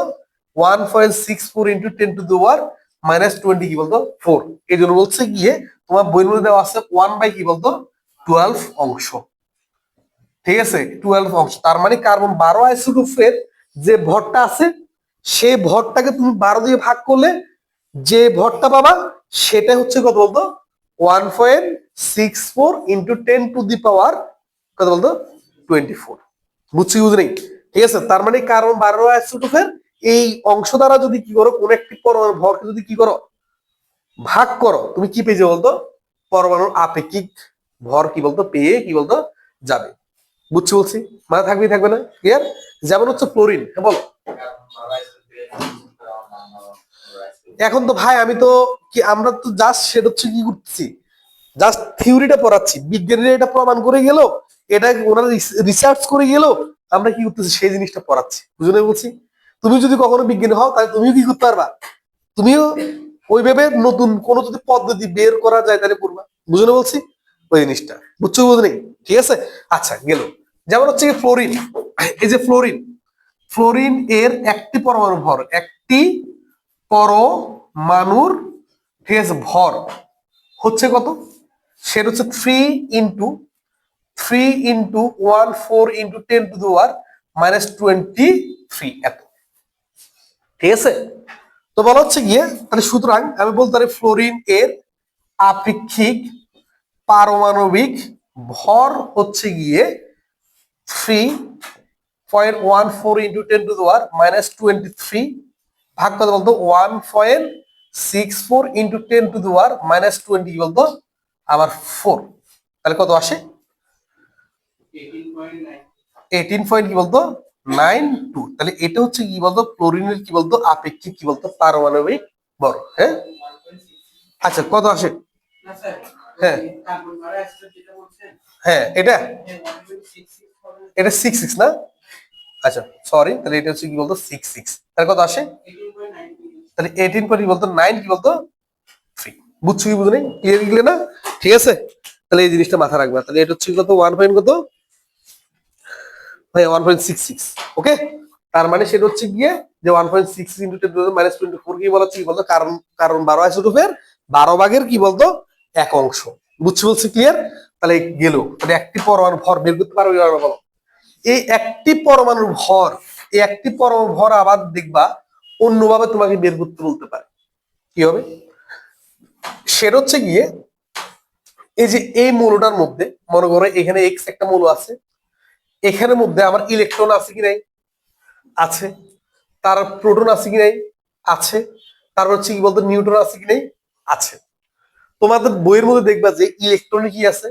1.64 ইন্টু 10 টু দি পাওয়ার -20 কি বলতো 4। এই জন্য বলছে গিয়ে তোমার বইয়ের মধ্যে দেওয়া আছে 1 বাই কি বলতো 12 অংশ, ঠিক আছে 12 অংশ, তার মানে কার্বন 12 আইসোটোপের যে ভরটা আছে সেই ভরটাকে তুমি 12 দিয়ে ভাগ করলে যে ভরটা পাবা সেটা হচ্ছে কত বলতো 1.64 ইন্টু 10 টু দি পাওয়ার কত বলতো 24, বুঝছি বুঝ নেই, ঠিক আছে? তার মানে কার্বন 12 আইসোটোপের এই অংশ দ্বারা যদি কি করো কোন একটি পরমাণুর ভরকে যদি কি করো ভাগ করো তুমি কি পেয়ে যাবে বলতো, পরমাণুর আপেক্ষিক ভর কি বলতো পেয়ে কি বলতো যাবে, বুঝছি বলছি, মানে থাকবে না, ক্লিয়ার? যেমন হচ্ছে ক্লোরিন, হ্যাঁ বলো। এখন তো ভাই আমি তো কি আমরা তো জাস্ট সেটা হচ্ছে কি করতেছি, জাস্ট থিওরিটা পড়াচ্ছি, বিজ্ঞানীরা এটা প্রমাণ করে গেল, এটা ওনারা রিসার্চ করে গেল, আমরা কি করতেছি সেই জিনিসটা পড়াচ্ছি, বুঝলে বলছি? তুমি যদি কখনো বিজ্ঞানী হও তাহলে তুমিও কি করতে পারবা, তুমিও ওইভাবে নতুন কোন যদি পদ্ধতি বের করা যায় তাহলে পড়বা, বুঝলে বলছি ওই জিনিসটা, বুঝছো বুঝলি? ঠিক আছে, আচ্ছা গেল। যেমন হচ্ছে কি ফ্লোরিন, এই যে ফ্লোরিন এর একটি পরমাণু ভর, একটি পরমাণুর ঠিক আছে ভর হচ্ছে কত, সেটা হচ্ছে 3 ইন্টু 14 ইন্টু 10 টু দি পাওয়ার -23 এত, ঠিক আছে? তো বলা হচ্ছে গিয়ে তাহলে সুতরাং আমি বলতে পারি ফ্লোরিন এর আপেক্ষিক পারমাণবিক ভর হচ্ছে গিয়ে 3.14 ইন্টু 10⁻⁻23 ভাগ কত বলতো 1.64 ইন্টু 10⁻⁻20 কি বলতো আবার 4, তাহলে কত আসে 18 পয়েন্ট কি বলতো 92। তাহলে এটা হচ্ছে কি বলতো ক্লোরিনের কি বলতো আপেক্ষিক কি বলতো পারমাণবিক ভর। হ্যাঁ, আচ্ছা কত আসে? হ্যাঁ হ্যাঁ এটা এটা 66 না? আচ্ছা সরি, তাহলে এটা হচ্ছে কি বলতো 66, তাহলে কত আসে? তাহলে 18 পয়েন্ট কি বলতো 9 কি বলতো 3। বুঝছো কি বুঝো নাই? ক্লিয়ার না? ঠিক আছে, তাহলে এই জিনিসটা মাথা রাখবা। তাহলে এটা হচ্ছে কত 1 পয়েন্ট কত ভাই 1.66। ওকে, তার মানে সেটা হচ্ছে গিয়ে যে 1.66 ইন্টু 10⁻24 কি বলা হচ্ছে কি বলতো কারণ কারণ 12 আইসোটোপের 12 ভাগের কি বলতো 1 অংশ। বুঝছি বলছি? ক্লিয়ার? তাহলে গেল। তাহলে একটি পরমাণু ভর বের করতে পারবে না বলো? এই একটি পরমাণুর ভর, এই একটি পরমাণু ভর আবার দেখবা অন্যভাবে তোমাকে বের করতে বলতে পারে। কি হবে? সেটা হচ্ছে গিয়ে এই যে এই মৌলটার মধ্যে মনে করো এখানে এক্স একটা মৌল আছে, এখানের মধ্যে আমার ইলেকট্রন আছে কি নাই? আছে। তার প্রোটন আছে কি নাই? আছে। তারপর হচ্ছে কি বলতো নিউট্রন আছে কি নাই? আছে। তোমাদের বইয়ের মধ্যে দেখবা যে ইলেকট্রনে কি আছে?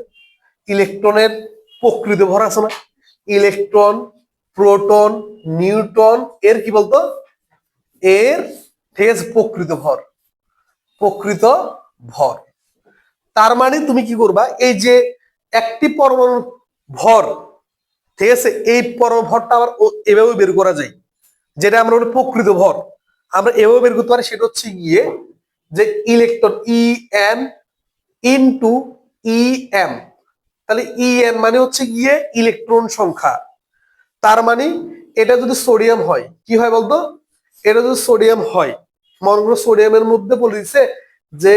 ইলেকট্রনের প্রকৃত ভর আছে না? ইলেকট্রন, প্রোটন, নিউট্রন এর কি বলতো এর ঠিক আছে প্রকৃত ভর, প্রকৃত ভর। তার মানে তুমি কি করবা এই যে একটি পরমাণুর ভর, ঠিক আছে, এই পরমাণু ভরটা আবার এভাবে বের করা যায়, যেটা আমরা বলি প্রকৃত ভর। আমরা এভাবে বের করতে পারি, সেটা হচ্ছে গিয়ে যে electron E N into E M. তাহলে ই এন মানে হচ্ছে গিয়ে ইলেকট্রন সংখ্যা। তার মানে এটা যদি সোডিয়াম হয় কি হয় বলতো? এটা যদি সোডিয়াম হয়, মনে করো সোডিয়ামের মধ্যে বলে দিচ্ছে যে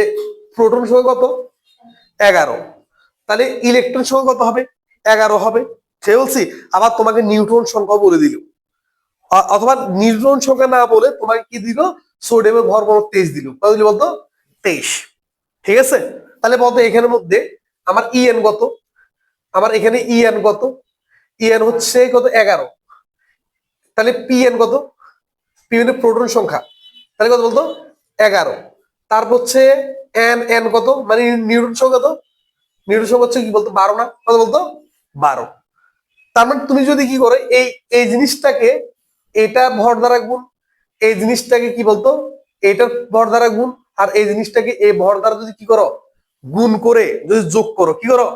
প্রোটন সংখ্যা কত 11, তাহলে ইলেকট্রন সংখ্যা কত হবে 11 হবে। সে বলছি আবার তোমাকে নিউট্রন সংখ্যা বলে দিল, অথবা নিউট্রন সংখ্যা না বলে তোমাকে কি দিল সোডিয়ামের ভর বল 23 দিল। কত দিল বলতো 23। ঠিক আছে, তাহলে বলতো এখানের মধ্যে আমার ইএন কত? আমার এখানে ইএন কত? ইএন হচ্ছে কত 11। তাহলে পিএন কত? পি মানে প্রোটন সংখ্যা, তাহলে কত বলতো 11। তারপর হচ্ছে এন এন কত মানে নিউট্রন সংখ্যা কত? নিউট্রন সংখ্যা হচ্ছে কি বলতো 12 না? কত বলতো 12। তার মানে তুমি যদি কি করো এই এই জিনিসটাকে এটা ভর দ্বারা গুণ, এই জিনিসটাকে কি বলতো এটার ভর দ্বারা গুণ, আর এই জিনিসটাকে এই ভর দ্বারা যদি কি করো গুণ করে যদি যোগ করো, কি করো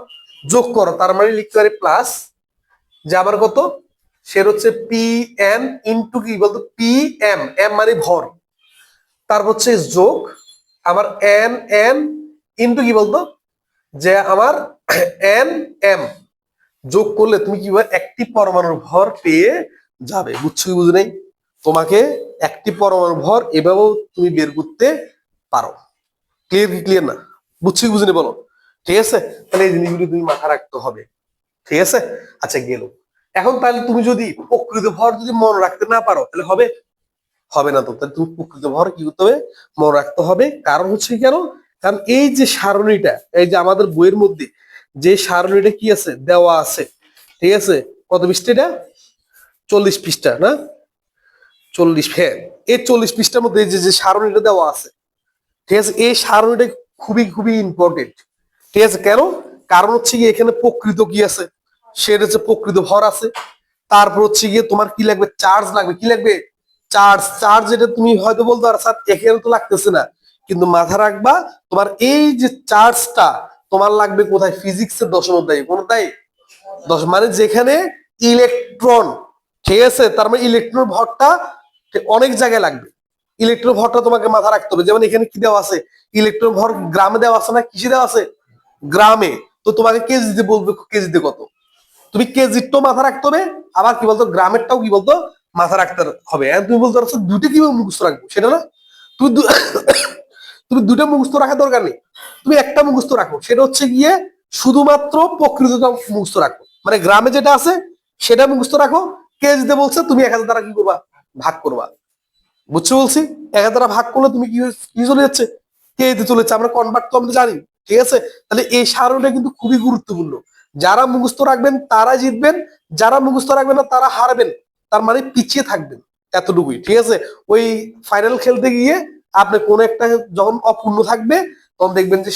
যোগ করো, তার মানে লিখতে পারি প্লাস যে আবার কত সে হচ্ছে পি এন ইন্টু কি বলতো পি এম, এম মানে ভর, তারপর হচ্ছে যোগ আমার এন এন ইন্টু কি বলতো যে আমার এন এম, যোগ করলে তুমি কি একটি পরমাণুর ভর পেয়ে যাবে। বুঝছো কি বুঝো নাই? তোমাকে একটি পরমাণুর ভর এভাবেও তুমি বের করতে পারো। ক্লিয়ার কি ক্লিয়ার না? বুঝছো কি বুঝিনি বলো? ঠিক আছে, তাহলে এই জিনিসগুলি তুমি মাথায় রাখতে হবে। ঠিক আছে, আচ্ছা গেল। এখন তাহলে তুমি যদি প্রকৃত ভর যদি মনে রাখতে না পারো তাহলে হবে হবে না তো। তাহলে তুমি প্রকৃত ভর কি করতে হবে মনে রাখতে হবে। কারণ হচ্ছে কেন? কারণ এই যে সারণীটা, এই যে আমাদের বইয়ের মধ্যে যে সারণীটা কি আছে দেওয়া আছে, ঠিক আছে, কত পৃষ্ঠা এটা 40 পৃষ্ঠা না 40, হ্যাঁ এই 40 পৃষ্ঠার মধ্যে যে যে সারণীটা দেওয়া আছে, ঠিক আছে, এই সারণীটা খুবই খুবই ইম্পর্টেন্ট। ঠিক আছে, কেন? কারণ হচ্ছে কি এখানে প্রকৃত কি আছে সেটা হচ্ছে প্রকৃত ভর আছে। তারপর হচ্ছে গিয়ে তোমার কি লাগবে চার্জ লাগবে, কি লাগবে চার্জ। চার্জ এটা তুমি হয়তো বলতো আর স্যার এখানে তো লাগতেছে না, কিন্তু মাথা রাখবা তোমার এই যে চার্জটা তোমার লাগবে কোথায় ফিজিক্সের দশম অধ্যায়ে। কোন অধ্যায়ে? মানে যেখানে ইলেকট্রন, ঠিক আছে, তার মানে ইলেকট্রন ভরটা অনেক জায়গায় লাগবে। ইলেকট্রন ভরটা তোমাকে মাথা রাখতে হবে। যেমন এখানে কি দেওয়া আছে ইলেকট্রন ভর গ্রামে দেওয়া আছে না কিসে দেওয়া আছে গ্রামে, তো তোমাকে কেজিতে বলবে কেজিতে কত, তুমি কেজিরটাও মাথা রাখতে হবে, আবার কি বলতো গ্রামেরটাও কি বলতো মাথা রাখতে হবে। তুমি বলতে পারছো দুটো কিভাবে মুখস্থ রাখবো সেটা না, তুমি তুমি দুটো মুখস্থ রাখার দরকার নেই, তুমি একটা মুখস্থ রাখো, সেটা হচ্ছে গিয়ে শুধুমাত্র প্রকৃতটা মুখস্থ রাখো। মানে গ্রামে যেটা আছে সেটা মুখস্থ রাখো, কেজিতে বলছে তুমি 1000 দ্বারা কি করবা ভাগ করবা। বুঝছো বলছি? 1 দ্বারা ভাগ করলে তুমি কি চলে যাচ্ছে, কে তে চলে যাচ্ছে। আমরা কনভার্ট তো আমরা জানি, ঠিক আছে? তাহলে এই সারণীটা কিন্তু খুবই গুরুত্বপূর্ণ। যারা মুখস্থ রাখবেন তারা জিতবেন, যারা মুখস্থ রাখবেন না তারা হারবেন, তার মানে পিছিয়ে থাকবেন, এতটুকুই, ঠিক আছে? ওই ফাইনাল খেলতে গিয়ে আপনি কোন একটা যখন অপূর্ণ থাকবে তখন দেখবেন যে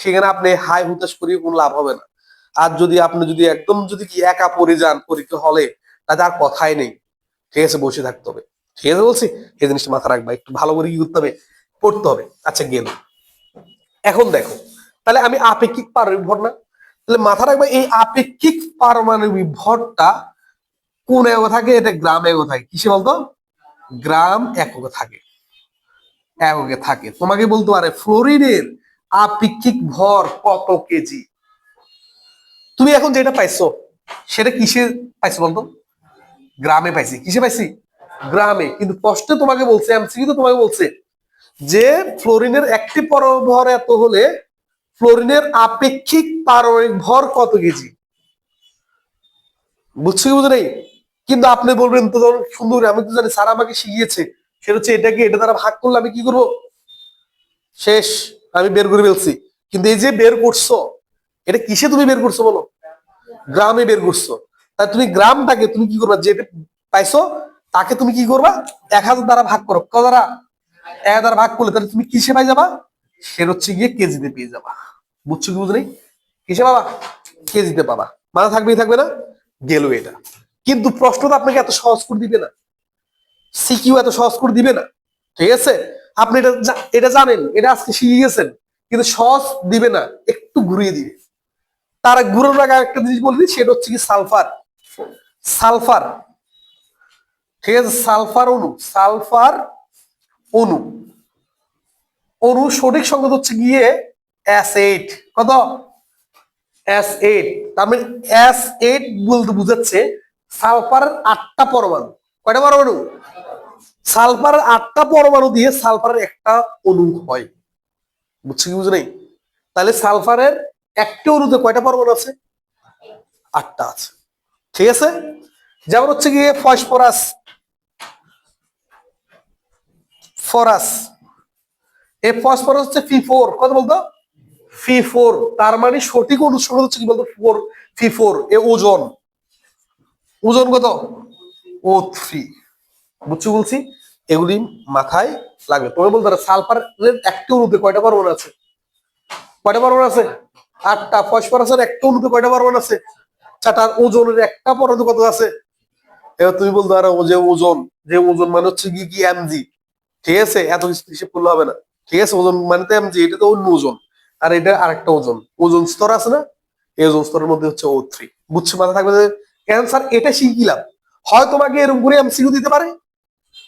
সেখানে আপনি হাই হুতাশ করিয়ে কোনো লাভ হবে না। আর যদি আপনি যদি একদম যদি কি একা পড়ে যান পরীক্ষা হলে, তাতে আর কথাই নেই, ঠিক আছে? বসে থাকতে হবে, ঠিক আছে বলছি? এই জিনিসটা মাথা রাখবা, একটু ভালো করে কি করতে হবে, পড়তে হবে। আচ্ছা গেল। এখন দেখো, তাহলে আমি আপেক্ষিক পারমাণবিক ভর না, তাহলে মাথা রাখবা এই আপেক্ষিক পারমাণবিক ভরটা কোন এককে থাকে? এটা গ্রাম এককে থাকে। কিসে বলতো? গ্রাম এককে থাকে, এককে থাকে। তোমাকে বলতে পারে ফ্লোরিনের আপেক্ষিক ভর কত কেজি। তুমি এখন যেটা পাইছো সেটা কিসে পাইছো বলতো? গ্রামে পাইছি। কিসে পাইছি? গ্রামে। কিন্তু প্রশ্নে তোমাকে বলছে, এমসিকিউ তো তোমাকে বলছে যে ফ্লোরিনের একটি পরমাণু ভর এত হলে ফ্লোরিনের আপেক্ষিক পারমাণবিক ভর কত কেজি। বুঝছো কি বুঝো নেই? কিন্তু আপনি বলবেন তো সুন্দর, আমি তো জানি স্যার আমাকে শিখিয়েছে, সেটা হচ্ছে এটাকে এটা দ্বারা ভাগ করলে আমি কি করবো, শেষ, আমি বের করে ফেলছি। কিন্তু এই যে বের করছো, এটা কিসে তুমি বের করছো বলো? গ্রামে বের করছো। তাই তুমি গ্রামটাকে তুমি কি করবা, যেটা পাইছো তাকে তুমি কি করবা, 1000 দ্বারা ভাগ করো। কত দ্বারা? 1 দ্বারা ভাগ করলে তাহলে তুমি কিসে পাই যাবা, সেটা হচ্ছে গিয়ে কেজিতে পেয়ে যাবা। বুঝছো কি বুঝলি? কিসে পাবা? কেজিতে পাবা। মাথা থাকবেই থাকবে না? গেল এটা। কিন্তু প্রশ্ন তো আপনাকে এত সহজ করে দিবে না, সিকিউ এত সহজ করে দিবে না, ঠিক আছে? আপনি এটা এটা জানেন, এটা আজকে শিখে গেছেন, কিন্তু সহজ দিবে না, একটু ঘুরিয়ে দিবে। তার ঘুরানোর আগে একটা জিনিস বলে দিই, সেটা হচ্ছে কি সালফার। সালফার, ঠিক আছে? সালফার অণু, সালফার অণু, অণু সঠিক সংকেত হচ্ছে গিয়ে S8। কত? S8। তার মানে S8 বলতে বুঝাচ্ছে সালফারের 8টা পরমাণু। কয়টা পরমাণু? সালফারের 8টা পরমাণু দিয়ে সালফারের একটা অণু হয়। বুঝছো কি বুঝো নেই? তাহলে সালফারের একটা অণুতে কয়টা পরমাণু আছে? 8টা আছে, ঠিক আছে? যেমন হচ্ছে গিয়ে ফসফরাস, ফরাস, এই ফসফরাস হচ্ছে F4। কত বলতো? F4। তার মানে সঠিক অনুসরণ হচ্ছে কি বলতো? F4। এ ওজন, ওজন কত? O3। বুঝছো বলছি? এগুলি মাথায় লাগবে। তুমি বলতে পারো সালফারের একটা অণুতে কয়টা পরমাণু আছে? কয়টা পরমাণু আছে? 8টা। ফসফরাসের একটা অণুতে কয়টা পরমাণু আছে? 4টা। ওজনের একটা পরমাণু কত আছে? এবার তুমি বলতে পারো যে ওজন, যে ওজন মানে হচ্ছে কি এমজি, ঠিক আছে? এত কিছু হিসেব করলে হবে না, ঠিক আছে? ওজন মানে তো এমজি, এটা তো অন্য ওজন, আর এটা আরেকটা ওজন, ওজন স্তর আছে না? এই ওজন স্তরের মধ্যে হচ্ছে O3। বুঝছো? মাথা থাকবে যে ক্যান্সার এটা শিখিলাম। হয় তোমাকে এরকম করে এমসিকিউ দিতে পারে,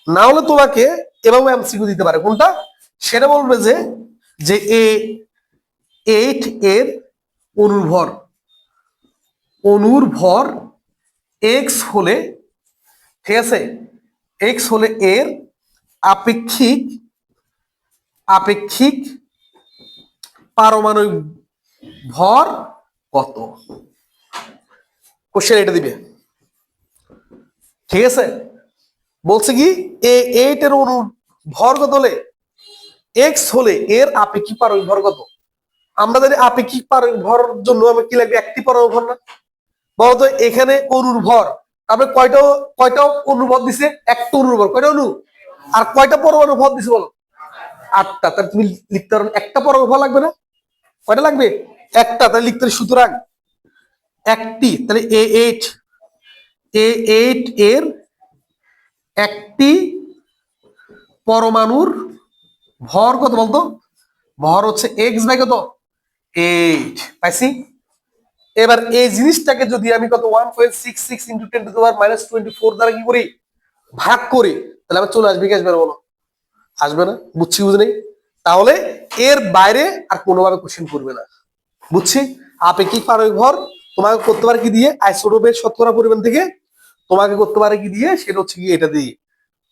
না হলে তোমাকে এভাবে এমসিকিউ দিতে পারে। কোনটা? সেটা বলবে যে যে A8 এর অনুর ভর, অনুর ভর এক্স হলে, ঠিক আছে, এক্স হলে এর আপেক্ষিক, আপেক্ষিক পারমাণবিক ভর কত। কোশ্চেন এটা দিবে, ঠিক আছে? বলছে কি A8 এর অনুর ভর কত হলে, এক্স হলে এর আপেক্ষিক পারমাণবিক ভর কত। আমরা জানি আপেক্ষিক পারমাণবিক ভর জন্য আমরা কি লাগবে, একটি পারমাণবিক ভর না? বলতো এখানে অনুর ভর, তারপরে কয়টা, কয়টা অনুভর দিছে? একটা অনুভর। কয়টা অনু? আর কয়টা পরমাণু ভর দিছে বলো? 8টা। তাহলে তুমি লিখতে পারো একটা পরমাণু ভর লাগবে না? কয়টা লাগবে? একটা। তাহলে লিখতে হবে সুতরাং একটি। তাহলে A8 এর একটি পরমাণুর ভর কত বলতো? ভর হচ্ছে এক্স বাই কত? 8। পাইছি? এবার এই জিনিসটাকে যদি আমি কত 1.66 ইন্টু 10⁻⁻24 দ্বারা কি করি, ভাগ করি, তাহলে আমার চলে আসবে কি আসবে না বলো? আসবে না। বুঝছি বুঝে নেই? তাহলে এর বাইরে আর কোনোভাবে কোশ্চেন করবে না। বুঝছি? আপেক্ষিক পারমাণবিক ভর তোমাকে করতে পারে কি দিয়ে? আইসোটোপের শতকরা পরিমাণ থেকে তোমাকে করতে পারে কি দিয়ে? সেটা হচ্ছে কি এটা দিয়ে।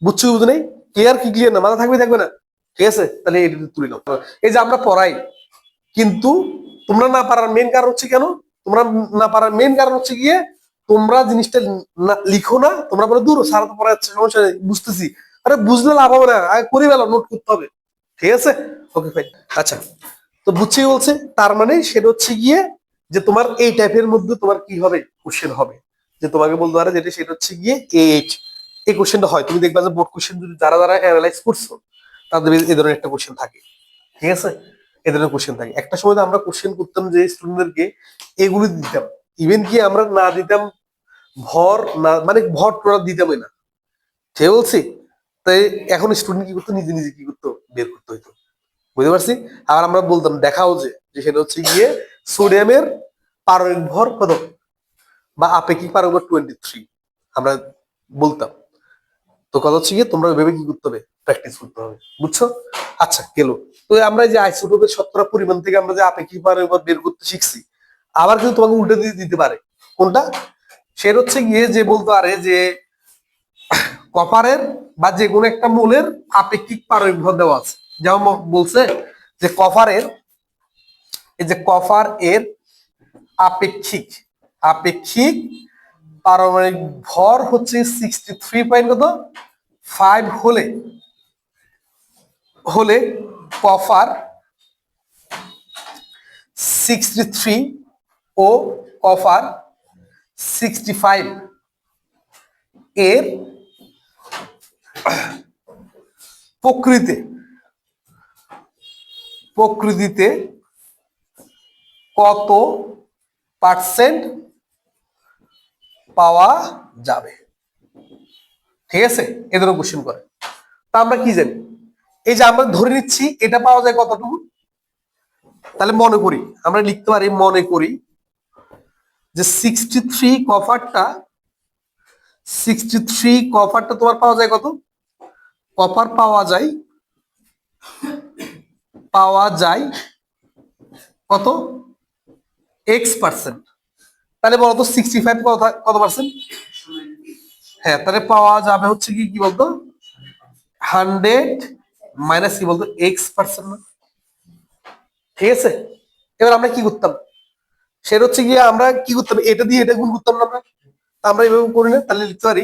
বুঝছি বুঝে নেই? ক্লিয়ার কি ক্লিয়ার না? মাথা থাকবে থাকবে না? ঠিক আছে, তাহলে এটা তুলে নাও। এই যে আমরা পড়াই, কিন্তু তোমরা না পারার মেন কারণ হচ্ছে কেন, তোমরা না পারার মেন কারণ হচ্ছে গিয়ে তোমরা জিনিসটা লিখো না। তোমরা বলে দূর সারা তো পড়াচ্ছে, সমস্যা নেই, বুঝতেছি। আরে বুঝলে লাভ হবে না, আগে করি বেলা নোট করতে হবে। ঠিক আছে, ওকে ফাইন। আচ্ছা, তো বুঝছি বলছে, তার মানে সেটা হচ্ছে গিয়ে যে তোমার এই টাইপের মধ্যে তোমার কি হবে, কোশ্চেন হবে, যে তোমাকে বলতে পারে যেটা সেটা হচ্ছে গিয়ে এইট। এই কোশ্চেনটা হয়, তুমি দেখবা যে বোর্ড কোশ্চেন যদি যারা যারা অ্যানালাইজ করছো তাদের এই ধরনের একটা কোশ্চেন থাকে। ঠিক আছে, এই ধরনের কোশ্চেন থাকে। একটা সময় আমরা কোশ্চেন করতাম যে স্টুডেন্টদেরকে এগুলি দিতাম, ইভেন কি আমরা না দিতাম ভর, না মানে ভর টোরা দিতামই না, ঠিক বলছি। তাই এখন স্টুডেন্ট কি করতো, নিজে নিজে কি করতো, বের করতে হইতো, বুঝতে পারছি। আর আমরা বলতাম দেখাও যে সেটা হচ্ছে গিয়ে সোডিয়ামের পারমিক ভর কত, বা আপেক্ষিক পারমিক ভর 23 আমরা বলতাম। তো কথা হচ্ছে গিয়ে তোমরা ওইভাবে কি করতে হবে, প্র্যাকটিস করতে হবে, বুঝছো। আচ্ছা গেল। তো আমরা যে আইসোটোপের শতকরা পরিমাণ থেকে আমরা যে আপেক্ষিক পারমিক ভর বের করতে শিখছি, আবার কিন্তু তোমাকে উল্টে দিয়ে দিতে পারে। কোনটা, সেটা হচ্ছে গিয়ে যে বলতে পারে যে কপারের বা যে কোনো একটা মূলের আপেক্ষিক পারমিক ভর দেওয়া আছে। যেমন বলছে যে কপারের, এই যে কপার এর আপেক্ষিক আপেক্ষিক পারমাণবিক ভর হচ্ছে 63.5 হলে হলে কপার 63 ও কপার 65 এর প্রকৃতিতে কত পার্সেন্ট পাওয়া যাবে। ঠিক আছে, এদের কোশ্চেন করে। তা আমরা কি জানি, এই যে আমরা ধরে নিচ্ছি এটা পাওয়া যায় কতটুকু, তাহলে মনে করি আমরা লিখতে পারি, মনে করি যে 63 কপারটা তোমার পাওয়া যায় কত, কপার পাওয়া যায় কত, x%। তাহলে বলতো 65 কত পার্সেন্ট, হ্যাঁ তাহলে পাওয়া যাবে হচ্ছে কি কি বলতো 100 মাইনাস কি বলতো x%। ঠিক আছে, এবার আমরা কি করতাম, সেটা হচ্ছে গিয়ে আমরা কি করতাম, এটা দিয়ে এটা গুণ করতাম না আমরা, আমরা এইভাবে করি না। তাহলে লিখতে পারি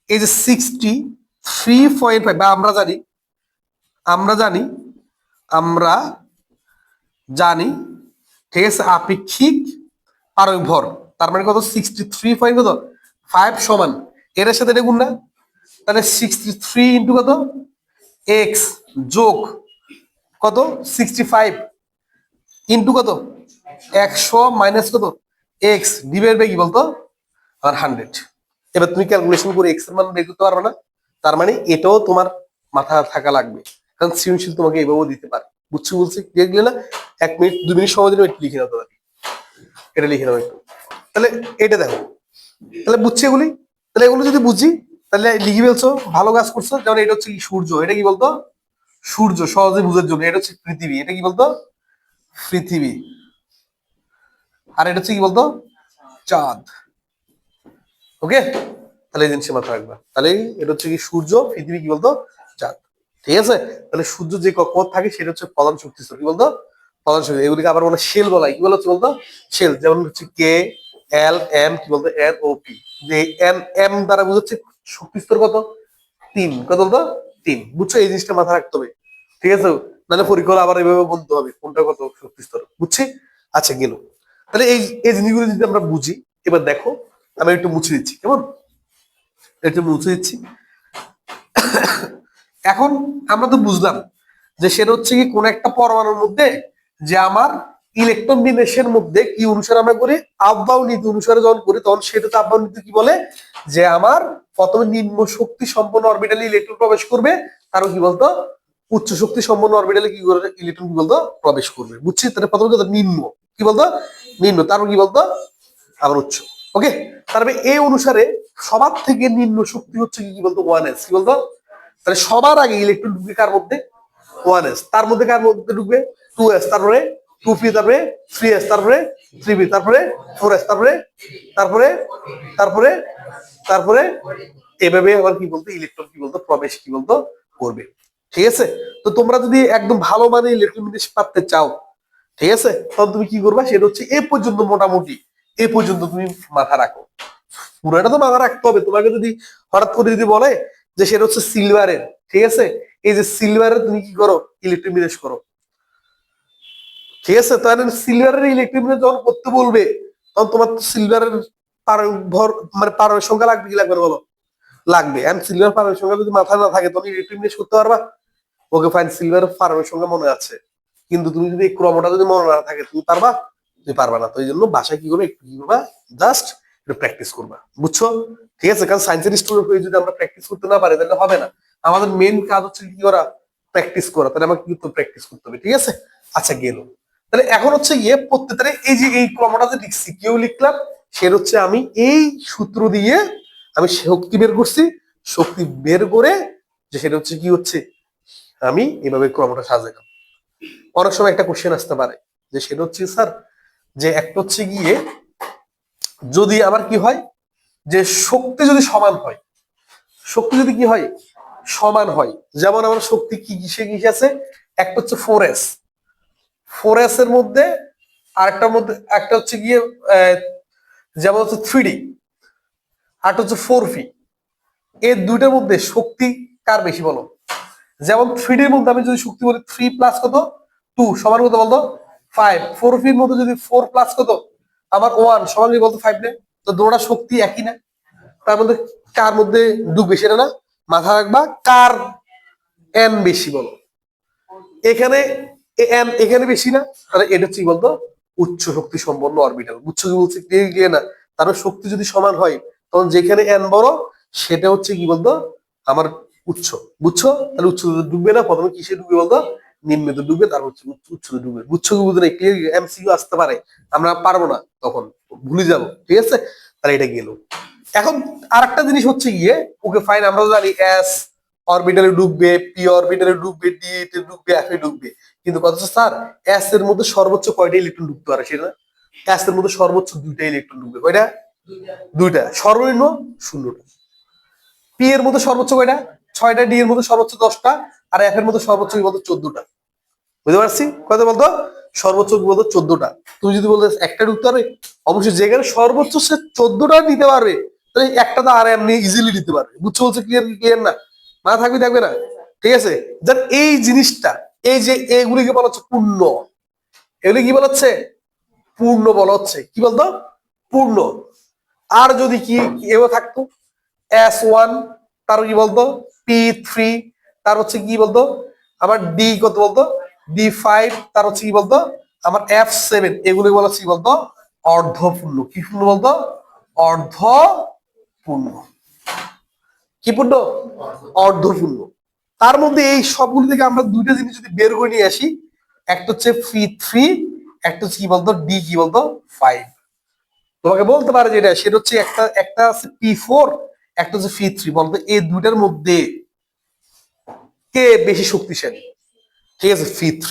এই যে 63.5, বা আমরা জানি আমরা জানি আমরা জানি ঠিক আছে, আপেক্ষিক পারমিক ভর, তার মানে কত 63.5 সমান এর সাথে এটা গুণ না, তাহলে 63 ইন্টু কত এক্স যোগ কত 65 ইন্টু কত 100 মাইনাস কত এক্স ডিভাইড বাই কি বলতো আর 100। এবার তুমি ক্যালকুলেশন করে এক্স এর মান বের করতে পারবে না, তার মানে এটাও তোমার মাথা থাকা লাগবে, কারণ সৃজনশীল তোমাকে এইভাবেও দিতে পারে। বুঝছি বলছি, ক্লিয়ার গেলে না। 1 মিনিট 2 মিনিট সময় দিলে একটু লিখে দাও, এটা লিখে দাও একটু। তাহলে এটা দেখো, তাহলে বুঝছি এগুলি, তাহলে এগুলো যদি বুঝি তাহলে লিখে ফেলছো, ভালো কাজ করছো। যেমন এটা হচ্ছে কি সূর্য, এটা কি বলতো সূর্য, সহজে বুঝার জন্য। এটা হচ্ছে পৃথিবী, এটা কি বলতো পৃথিবী। আর এটা হচ্ছে কি বলতো চাঁদ। ওকে, তাহলে এই জিনিসটা মাথায় রাখবা। তাহলে এটা হচ্ছে কি সূর্য, পৃথিবী কি বলতো চাঁদ। ঠিক আছে, তাহলে সূর্য যে কক্ষপথ থাকে সেটা হচ্ছে প্রধান শক্তি স্তর, কি বলতো প্রধান শক্তি। এগুলিকে আবার বলে শেল বলা হয়, কি বলতো বলতো শেল। যেমন হচ্ছে কে এল এম কি বলতো এন ও পি, যে এন এম দ্বারা বুঝাচ্ছে শক্তি স্তর কত 3, কত বলতো 3। বুঝছো, এই জিনিসটা মাথায় রাখতে হবে। ঠিক আছে, নাহলে পরীক্ষা আবার এইভাবে বলতে হবে কোনটা কত শক্তি স্তর, বুঝছি। আচ্ছা গেল। তাহলে এই এই জিনিসগুলো যদি আমরা বুঝি, এবার দেখো আমি একটু মুছে দিচ্ছি, কেমন একটু মুছে দিচ্ছি। এখন আমরা তো বুঝলাম যে সেটা হচ্ছে কি কোন একটা পরমাণুর মধ্যে যে আমার ইলেকট্রন বিন্যাসের মধ্যে কি অনুসারে আমরা করি, আফবাউ নীতি অনুসারে যখন করি তখন সেটাতে আফবাউ নীতি কি বলে, যে আমার প্রথমে নিম্ন শক্তি সম্পন্ন অরবিটালে ইলেকট্রন প্রবেশ করবে, তারও কি বলতো উচ্চ শক্তি সম্পন্ন অরবিটালে কি করে ইলেকট্রন কি বলতো প্রবেশ করবে। বুঝছি, তাহলে প্রথমে কথা নিম্ন কি বলতো নিম্ন, তারপর কি বলতো আবার উচ্চ। ওকে, তারপরে এই অনুসারে সবার থেকে নিম্ন শক্তি হচ্ছে কি বলতো 1s, কি বলতো। তাহলে সবার আগে ইলেকট্রন ঢুকবে কার মধ্যে 1s, তার মধ্যে কার মধ্যে ঢুকবে 2s, তারপরে 2p, তারপরে 3s, তারপরে 3p, তারপরে 4s, তারপরে তারপরে তারপরে তারপরে এভাবে আবার কি বলতো ইলেকট্রন কি বলতো প্রবেশ কি বলতো করবে। ঠিক আছে, তো তোমরা যদি একদম ভালো মানে ইলেকট্রন বিন্যাস পাতে চাও, ঠিক আছে, তখন তুমি কি করবা, সেটা হচ্ছে এ পর্যন্ত, মোটামুটি এ পর্যন্ত তুমি মাথা রাখো। পুরোটা তো মাথা রাখতে হবে। তোমাকে যদি হঠাৎ করে যদি বলে যে সেটা হচ্ছে সিলভারের, ঠিক আছে? এই যে সিলভারের তুমি কি করো, ইলেকট্রোমিনেস করো, ঠিক আছে? তাহলে সিলভারের ইলেকট্রোমিনেস যখন করতে বলবে তখন তোমার তো সিলভারের ভর মানে পারমাণবিক সংখ্যা লাগবে কি লাগবে না বলো? লাগবে। এন্ড সিলভার পারমাণবিক সংখ্যা যদি মাথায় না থাকে তখন ইলেকট্রোমিনেস করতে পারবা? ওকে ফাইন, সিলভার পারমাণবিক সংখ্যা মনে আছে, কিন্তু তুমি যদি এই ক্রমটা যদি মনে না থাকে তুমি পারবা? তুমি পারবা না। তো এই জন্য বাসায় কি করবে, একটু কি করবা, জাস্ট একটু প্র্যাকটিস করবা, বুঝছো? ঠিক আছে, কারণ সায়েন্সের স্টুডেন্ট হয়ে যদি আমরা প্র্যাকটিস করতে না পারি তাহলে হবে না। আমাদের মেন কাজ হচ্ছে কি করা, প্র্যাকটিস করা। তাহলে আমাকে কিন্তু প্র্যাকটিস করতে হবে, ঠিক আছে? আচ্ছা গেল। তাহলে এখন হচ্ছে গিয়ে প্রত্যেকটা এই যে এই ক্রমটা যে লিখছি, কেউ লিখলাম, সেটা হচ্ছে আমি এই সূত্র দিয়ে আমি শক্তি বের করছি, শক্তি বের করে যে সেটা হচ্ছে কি হচ্ছে, আমি এভাবে ক্রমটা সাজাইলাম। অনেক সময় একটা কোশ্চেন আসতে পারে যে সেটা হচ্ছে স্যার, যে একটা হচ্ছে গিয়ে যদি আমার কি হয়, যে শক্তি যদি সমান হয়, শক্তি যদি কি হয়, সমান হয়, যেমন আমার শক্তি কি কিসে কিসে আছে, একটা হচ্ছে 4s, 4s এর মধ্যে আরেকটার মধ্যে একটা হচ্ছে গিয়ে যেমন হচ্ছে 3d, আরেকটা হচ্ছে 4p, এই দুইটার মধ্যে শক্তি কার বেশি বলো? যেমন 3d এর মধ্যে আমি যদি শক্তি বলি 3 প্লাস কত 2 সমান কত বলতো 5, 4p এর মধ্যে যদি 4 প্লাস কত আমার 1 সমান কি বলতো 5 না? তো দুটোটা শক্তি একই না? তার মধ্যে কার মধ্যে ডুব বেশি না? মাথা রাখবা, কার এন বেশি বলো? এখানে এন এখানে বেশি না? তাহলে এটা হচ্ছে কি বলতো উচ্চ শক্তি সম্পন্ন অরবিটাল। বুঝছো কি বলছি, ক্লিয়ার না? তার শক্তি যদি সমান হয় তখন যেখানে এন বড় সেটা হচ্ছে কি বলতো আমার উচ্চ। বুঝছো? তাহলে উচ্চ ডুববে না, প্রথমে কিসে ডুববে বলতো, নিম্নতে ডুববে, তারপর হচ্ছে উচ্চতে ডুববে। বুঝছো কি বুঝো না? ক্লিয়ার, এমসিকিউ আসতে পারে, আমরা পারবো না তখন, ভুলে যাবো, ঠিক আছে? তাহলে এটা গেল। এখন আরেকটা জিনিস হচ্ছে গিয়ে, ওকে ফাইন, আমরা জানি এস অরবিটালে ডুববে, পি অরবিটালে ডুববে, ডি তে ডুববে, এফ এ ডুববে, কিন্তু কথা হচ্ছে স্যার এস এর মধ্যে সর্বোচ্চ কয়টা ইলেকট্রন ঢুকতে পারে সেটা? এস এর মধ্যে সর্বোচ্চ দুইটা ইলেকট্রন ঢুকবে, কয়টা? দুইটা, সর্বনিম্ন শূন্যটা। পি এর মধ্যে সর্বোচ্চ কয়টা? 6টা। ডি এর মধ্যে সর্বোচ্চ 10টা, আর এফ এর মধ্যে সর্বোচ্চ কি বলতো 14টা। বুঝতে পারছি কত বলতো, সর্বোচ্চ কি বলতো 14টা। তুমি যদি বলতে একটা ঢুকতে পারবে, অবশ্যই যেখানে সর্বোচ্চ সে 14টা নিতে পারবে, তাহলে একটা তো আর এমনি ইজিলি নিতে পারবে। বুঝছো বলছে, ক্লিয়ার ক্লিয়ার না? না থাকবে থাকবে না, ঠিক আছে? যার এই জিনিসটা, এই যে এগুলিকে বলা হচ্ছে পূর্ণ, এগুলি কি বলা হচ্ছে, পূর্ণ বলা হচ্ছে, কি বলতো পূর্ণ। আর যদি কি এও থাকতো S1, তার কি বলতো P3, তার হচ্ছে কি বলতো আমার ডি কত বলতো D5, তার হচ্ছে কি বলতো আমার F7, এগুলো বলা হচ্ছে কি বলতো অর্ধপূর্ণ। কি পূর্ণ বলতো? অর্ধপূর্ণ। কি পূর্ণ? অর্ধপূর্ণ। তার মধ্যে এই সবগুলো থেকে আমরা দুইটা জিনিস যদি বের করে নিয়ে আসি, একটা হচ্ছে P3, একটা হচ্ছে কি বলতো ডি কি বলতো 5। তোমাকে বলতে পারে যেটা সেটা হচ্ছে একটা একটা আছে P4, একটা হচ্ছে P3, বলতো এই দুইটার মধ্যে কে বেশি শক্তিশালী? ঠিক আছে, P3।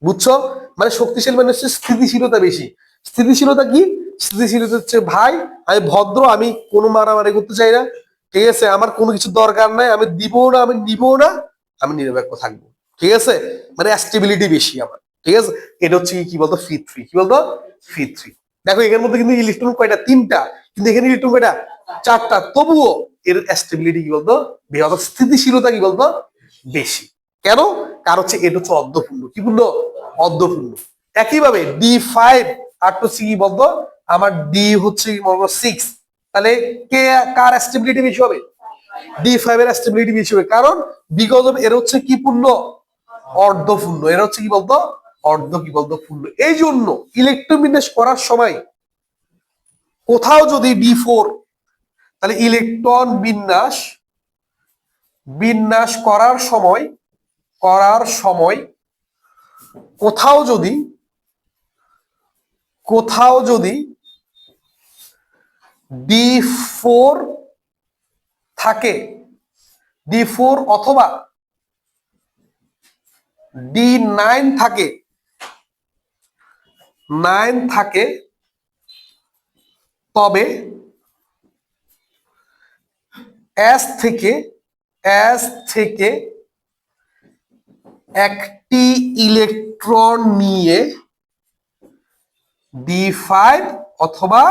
বুঝছো? মানে শক্তিশালী মানে হচ্ছে স্থিতিশীলতা বেশি। স্থিতিশীলতা কি? স্থিতিশীলতা হচ্ছে ভাই আমি ভদ্র, আমি কোনো মারামারি করতে চাই না, ঠিক আছে? আমার কোনো কিছু দরকার নাই, আমি দিব না, আমি নিব না, আমি নিরপেক্ষ থাকবো, ঠিক আছে? মানে স্টেবিলিটি বেশি আমার, ঠিক আছে? এটা হচ্ছে কি বলতো P3। কি বলতো P3। দেখো এর মধ্যে কিন্তু ইলেকট্রন কয়টা? 3টা, কিন্তু এখানে ইলেকট্রন কয়টা? 4টা। তবুও এর স্টেবিলিটি কি বলতো, স্থিতিশীলতা কি বলতো বেশি। কেন? কারণ হচ্ছে এটা হচ্ছে অর্ধপূর্ণ। কি পূর্ণ? অর্ধপূর্ণ। একইভাবে D5 আর হচ্ছে কি বলতো আমার ডি হচ্ছে কি বলবো 6, তাহলে কে কার স্টেবিলিটি বেশি হবে? D5 এর স্টেবিলিটি বেশি হবে, কারণ বিকজ অফ এর হচ্ছে কি পূর্ণ? অর্ধপূর্ণ। এর হচ্ছে কি বলতো অর্ধ কি বলতো পূর্ণ। এই জন্য ইলেকট্রোবিন্যাস করার সময় কোথাও যদি D4, তাহলে ইলেকট্রন বিন্যাস বিন্যাস করার সময় কোথাও যদি D4 থাকে, D4 অথবা D9 থাকে, তবে S থেকে একটি ইলেকট্রন নিয়ে D5 অথবা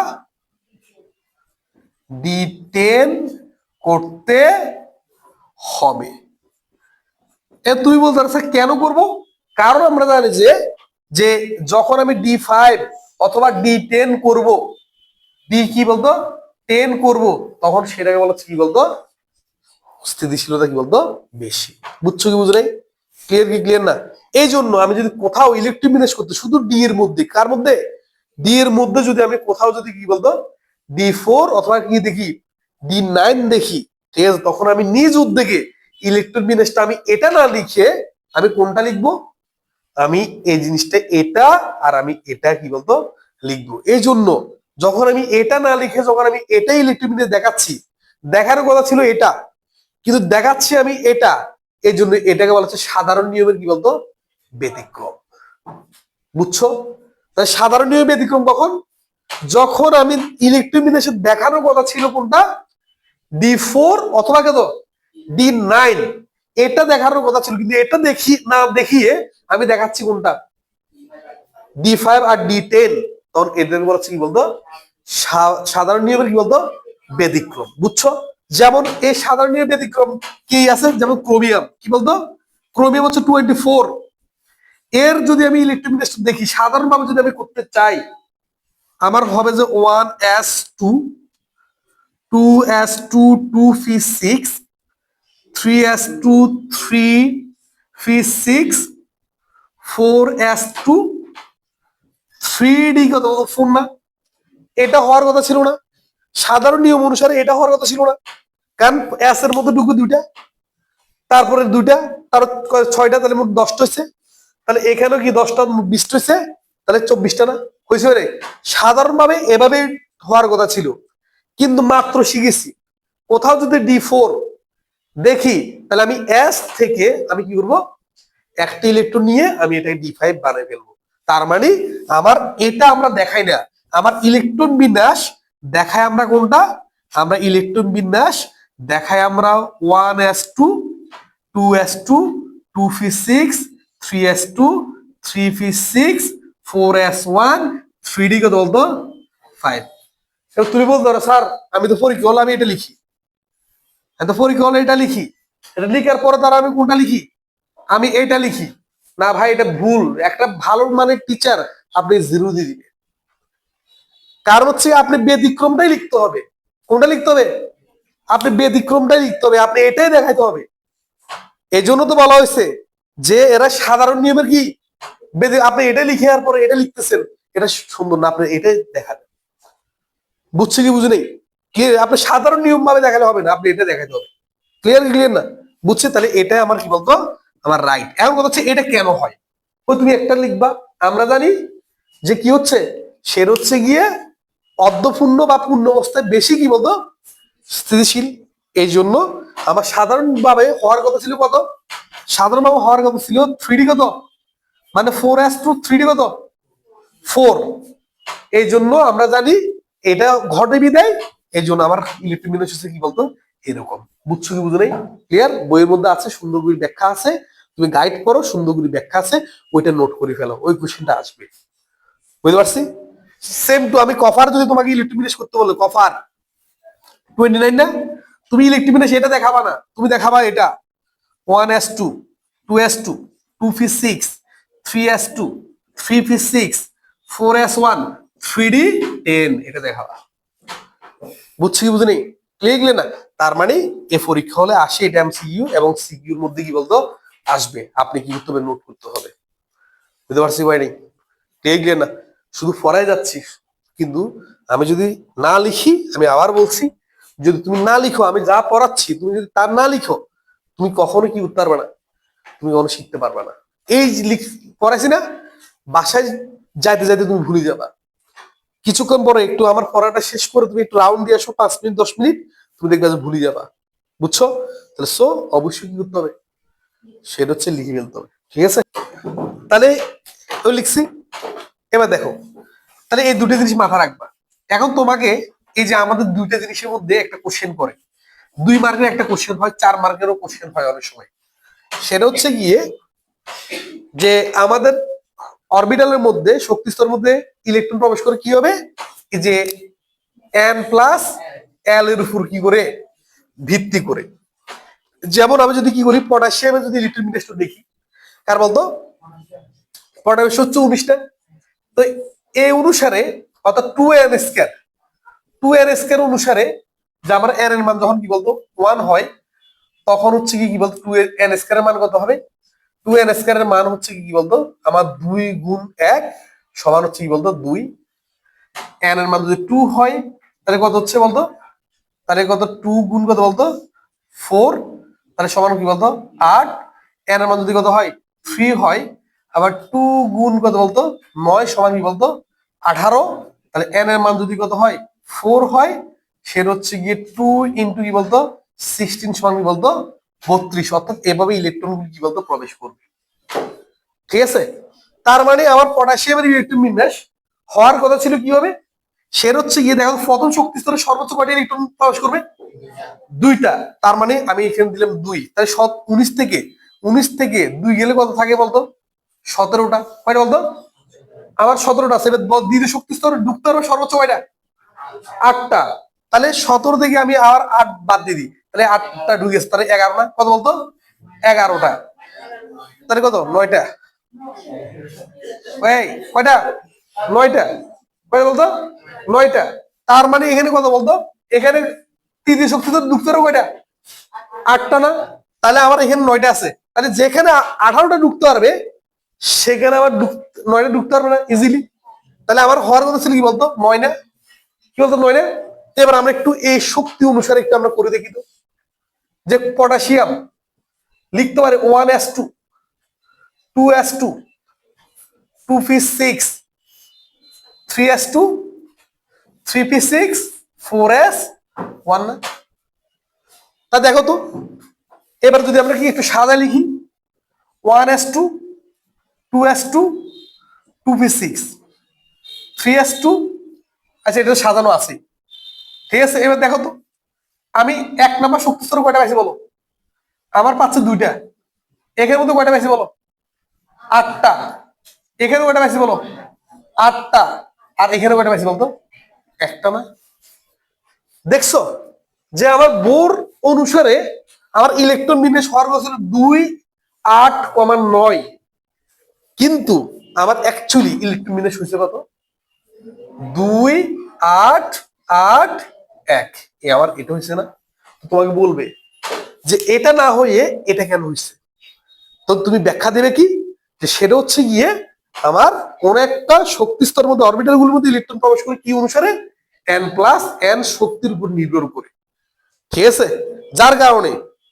D10 করতে হবে। তুমি বলতে পারছো কেন করব? কারণ আমরা জানি যে যে যখন আমি D5 অথবা D10 করব, ডি কি বলতো 10 করব, তখন সেটাকে বলা কি বলতো স্থিতিশীলতা কি বলতো বেশি। বুঝছো কি বুঝো নাই? ক্লিয়ার কি ক্লিয়ার না? এই জন্য আমি যদি কোথাও ইলেকট্রিক বিন্যাস করতে শুধু ডি এর মধ্যে, কার মধ্যে? ডি এর মধ্যে যদি আমি কোথাও যদি কি বলতো D4 অথবা কি দেখি D9 দেখি, ঠিক আছে, তখন আমি নিজ উদ্যোগে ইলেকট্রিক বিন্যাসটা আমি এটা না লিখে আমি কোনটা লিখবো? আমি এই জিনিসটা এটা আর আমি এটা কি বলতো লিখবো। এই জন্য যখন আমি এটা না লিখে যখন আমি এটাই ইলেকট্রিক বিন্যাস দেখাচ্ছি, দেখার কথা ছিল এটা, কিন্তু দেখাচ্ছি আমি এটা, এই জন্য এটাকে বলা হচ্ছে সাধারণ নিয়মের কি বলতো ব্যতিক্রম। বুঝছো? তাহলে সাধারণ নিয়মের ব্যতিক্রম কখন? যখন আমি ইলেকট্রিক বিন্যাসে দেখানোর কথা ছিল কোনটা D4 অথবা কত D9, এটা দেখানোর কথা ছিল, কিন্তু এটা দেখি না দেখিয়ে আমি দেখাচ্ছি কোনটা D5 আর D10, তখন এদের বলা হচ্ছে কি বলতো সাধারণ নিয়মের কি বলতো ব্যতিক্রম। বুঝছো? যেমন এই সাধারণ নিয়মের ব্যতিক্রম কি আছে, যেমন ক্রোমিয়াম কি বলতো, ক্রোমিয়াম হচ্ছে 24, এর যদি আমি ইলেকট্রিক বিন্যাস দেখি সাধারণভাবে যদি আমি করতে চাই, আমার হবে যে 1s2 2s2 2p6 3s2 3p6 4s2 3d কত 4 না? এটা হওয়ার কথা ছিল না, সাধারণ নিয়ম অনুসারে এটা হওয়ার কথা ছিল না, কারণ এস এর মধ্যে ঢুকে দুইটা, তারপরে দুইটা, তার 6টা, তাহলে মোট 10টা হচ্ছে, তাহলে এখানেও কি 10টা 20টা হচ্ছে, তাহলে 24টা না হয়েছে রে? সাধারণভাবে এভাবে হওয়ার কথা ছিল, কিন্তু মাত্র শিখেছি কোথাও যদি D4 দেখি, তাহলে আমি এস থেকে আমি কি করবো একটা ইলেকট্রন নিয়ে আমি এটাকে D5 বানিয়ে ফেলবো। তার মানে আমার এটা আমরা দেখাই না, আমার ইলেকট্রন বিন্যাস দেখায় আমরা কোনটা, আমরা ইলেকট্রন বিন্যাস দেখায় আমরা 1s2 2s2 2p6 3s2 3p6 4s1 3d কত বলতো 5। তুমি বলতে পারো স্যার আমি তো পরীক্ষা হলো আমি এটা লিখি, আমি তো পরীক্ষা হলো এটা লিখি, এটা লিখার পরে তারা আমি কোনটা লিখি, আমি এটা লিখি না ভাই, এটা ভুল। একটা ভালো মানের টিচার আপনি 0 দিয়ে দিবে, কারণ হচ্ছে আপনি ব্যতিক্রমটাই লিখতে হবে। কোনটা লিখতে হবে? আপনি ব্যতিক্রমটাই লিখতে হবে, আপনি এটাই দেখাইতে হবে। এই জন্য তো বলা হয়েছে যে এরা সাধারণ নিয়মের কি আপনি এটা লিখে আর পরে এটা লিখতেছেন, এটা সুন্দর না, আপনি এটাই দেখান। বুঝছে কি বুঝে নেই? কি আপনি সাধারণ নিয়ম ভাবে দেখালে হবে না, আপনি এটা দেখাইতে হবে। ক্লিয়ার ক্লিয়ার না? বুঝছে? তাহলে এটা আমার কি বলতো আমার রাইট। এখন কথা হচ্ছে এটা কেন হয়, ও তুমি একটা লিখবা, আমরা জানি যে কি হচ্ছে সেটা হচ্ছে গিয়ে অর্ধপূর্ণ বা পূর্ণ অবস্থায় বেশি কি বলতো স্থিতিশীল। এই জন্য আমার সাধারণভাবে হওয়ার কথা ছিল কত, সাধারণভাবে হওয়ার কথা ছিল 3d কত, মানে 4s2 3d কত 4। এই জন্য আমরা জানি এটা ঘটে বিদায়, এই জন্য আমার ইলেকট্রিক বিন্যাস হচ্ছে কি বলতো এরকম। বুঝছো কি বুঝো নাই? ক্লিয়ার? বইয়ের মধ্যে আছে, সুন্দর করে ব্যাখ্যা আছে, তুমি গাইড করো, সুন্দর করে ব্যাখ্যা আছে, ওইটা নোট করে ফেলো, ওই কোশ্চেনটা আসবে। বুঝতে পারছি? সেম টু আমি কফার যদি তোমাকে ইলেকট্রিক বিন্যাস করতে বলো, কফার 29 না, তুমি ইলেকট্রিক বিন্যাস এটা দেখাবা না, তুমি দেখাবা এটা 1s2 2s2 2p6 3s2 3p6 4s1 3d10, এটা দেখাবা। বুঝছি কি বুঝিনি? ক্লিয়ার ক্লিয়ার না? তার মানে এ পরীক্ষা হলে আসে এটা এমসিকিউ, এবং সিকিউর মধ্যে কি বলতো আসবে, আপনি কি করতে হবে নোট করতে হবে। বুঝতে পারছি ভাই? নেই ক্লিয়ার ক্লিয়ার না? শুধু পড়ায় যাচ্ছি, কিন্তু আমি যদি না লিখি, আমি আবার বলছি, যদি তুমি না লিখো, আমি যা পড়াচ্ছি তুমি যদি তার না লিখো, তুমি কখনো কি করতে পারবে না, তুমি কখনো শিখতে পারবে না। এই পড়াইছি না, বাসায় যাইতে যাইতে তুমি ভুলে যাবা, কিছুক্ষণ পরে একটু আমার পড়াটা শেষ করে তুমি একটু রাউন্ড দিয়ে আসো 5 মিনিট 10 মিনিট, তুমি দেখবে যে ভুলে যাবা। বুঝছো? তাহলে সো অবশ্যই কি করতে হবে, সেটা হচ্ছে লিখে ফেলতে হবে। ঠিক আছে? তাহলে আমি লিখছি, এবার দেখো, তাহলে এই দুটো জিনিস মাথা রাখবা। এখন তোমাকে এই যে আমাদের দুইটা জিনিসের মধ্যে একটা কোশ্চেন করে, 2 মার্কের একটা কোশ্চেন হয়, 4 মার্কেরও কোশ্চেন হয় অনেক সময়। সেটা হচ্ছে গিয়ে যে আমাদের অরবিটালের মধ্যে শক্তি স্তরের মধ্যে ইলেকট্রন প্রবেশ করে কি হবে, এই যে n প্লাস l এর উপর কি করে ভিত্তি করে। যেমন আমি যদি কি করি, পটাশিয়ামের যদি ইলেকট্রন বিন্যাসটা দেখি, কার বলতো, পটাশিয়াম হচ্ছে 19টা। তো এই অনুসারে অর্থাৎ 2n² 2n² অনুসারে যে আমার n এর মান যখন কি বলতো 1 হয়, তখন হচ্ছে কি বলতো 2n² এর মান কত হবে? 2n² এর মান হচ্ছে কি বলতো আমার 2 গুণ 1 সমান হচ্ছে কি বলতো 2। n এর মান যদি 2 হয় তাহলে কত হচ্ছে বলতো, তাহলে কত 2 গুণ কত বলতো 4, তাহলে সমান কি বলতো 8। n এর মান যদি কত হয় 3 হয়, আবার 2 গুণ কত বলতো 9 সমান কি বলতো 18। তাহলে n এর মান যদি কত হয় 4 হয়, সেটা হচ্ছে গিয়ে 2 ইন্টু কি বলতো 16 সমান কি বলতো 32। অর্থাৎ এভাবে ইলেকট্রন কি বলতো প্রবেশ করবে। ঠিক আছে, তার মানে আমার পটাশিয়ামের ইলেকট্রন বিন্যাস হওয়ার কথা ছিল কিভাবে, সে হচ্ছে গিয়ে দেখো প্রথম শক্তি স্তরে সর্বোচ্চ কয়টা ইলেকট্রন প্রবেশ করবে? 2টা। তার মানে আমি এখানে দিলাম 2, তাহলে 19 থেকে 2 গেলে কত থাকে বলতো 17টা। কয়টা বলতো আমার 17টা আছে। এবার দ্বিতীয় শক্তি স্তরে ঢুকতে পারবে সর্বোচ্চ কয়টা? 8টা। তাহলে 17 থেকে আমি আর 8 বাদ দিয়ে দিই, তাহলে 8টা ঢুকে তাহলে 11 না, কত বলতো 11টা। তাহলে কত 9টা। এই কয়টা 9টা, কয়টা বলতো 9টা। তার মানে এখানে কত বলতো, এখানে তৃতীয় শক্তি তো ঢুকতে পারো কয়টা 8টা না, তাহলে আমার এখানে 9টা আছে। তাহলে যেখানে 18টা ঢুকতে পারবে সেখানে আবার 9টা ঢুকতে পারবে না ইজিলি। তাহলে আমার হওয়ার কথা ছিল কি বলতো 9 না, কি বলতো 9 না। এবার আমরা একটু এই শক্তি অনুসারে একটু আমরা করে দেখি তো, যে পটাশিয়াম লিখতে পারে 1s2 2s2 2p6 3s2 3p6 4s1 না। তা দেখো তো, এবার যদি আমরা কি একটু সাদা লিখি 1s2 2s2 2p6 3s2, আচ্ছা এটা সাজানো আছে, ঠিক আছে। এবার দেখো তো, আমি 1 নম্বর শক্তি স্তরে কয়টা পাইছি বলো, আমার পাচ্ছে 2টা। এখানের মধ্যে কয়টা পাইছি বলো 8টা। এখানে কয়টা পাইছি বলো 8টা। আর এখানে কয়টা পাইছি বলতো 1টা না। দেখছো যে আমার বোর অনুসারে আমার ইলেকট্রন বিন্যাস হওয়ার কথা ছিল 2 8, 9, কিন্তু আমার অ্যাকচুয়ালি ইলেকট্রন বিন্যাস হয়েছে কত 2 8 8 1। এ আমার এটা হয়েছে না। তোমাকে বলবে যে এটা না হয়ে এটা কেন হয়েছে, তো তুমি ব্যাখ্যা দেবে কি, যে সেটা হচ্ছে গিয়ে আমার কোন একটা শক্তি স্তরের মধ্যে অরবিটাল গুলোর মধ্যে ইলেকট্রন প্রবেশ করে কি অনুসারে n+n শক্তির উপর নির্ভর করে। ঠিক আছে, যার কারণে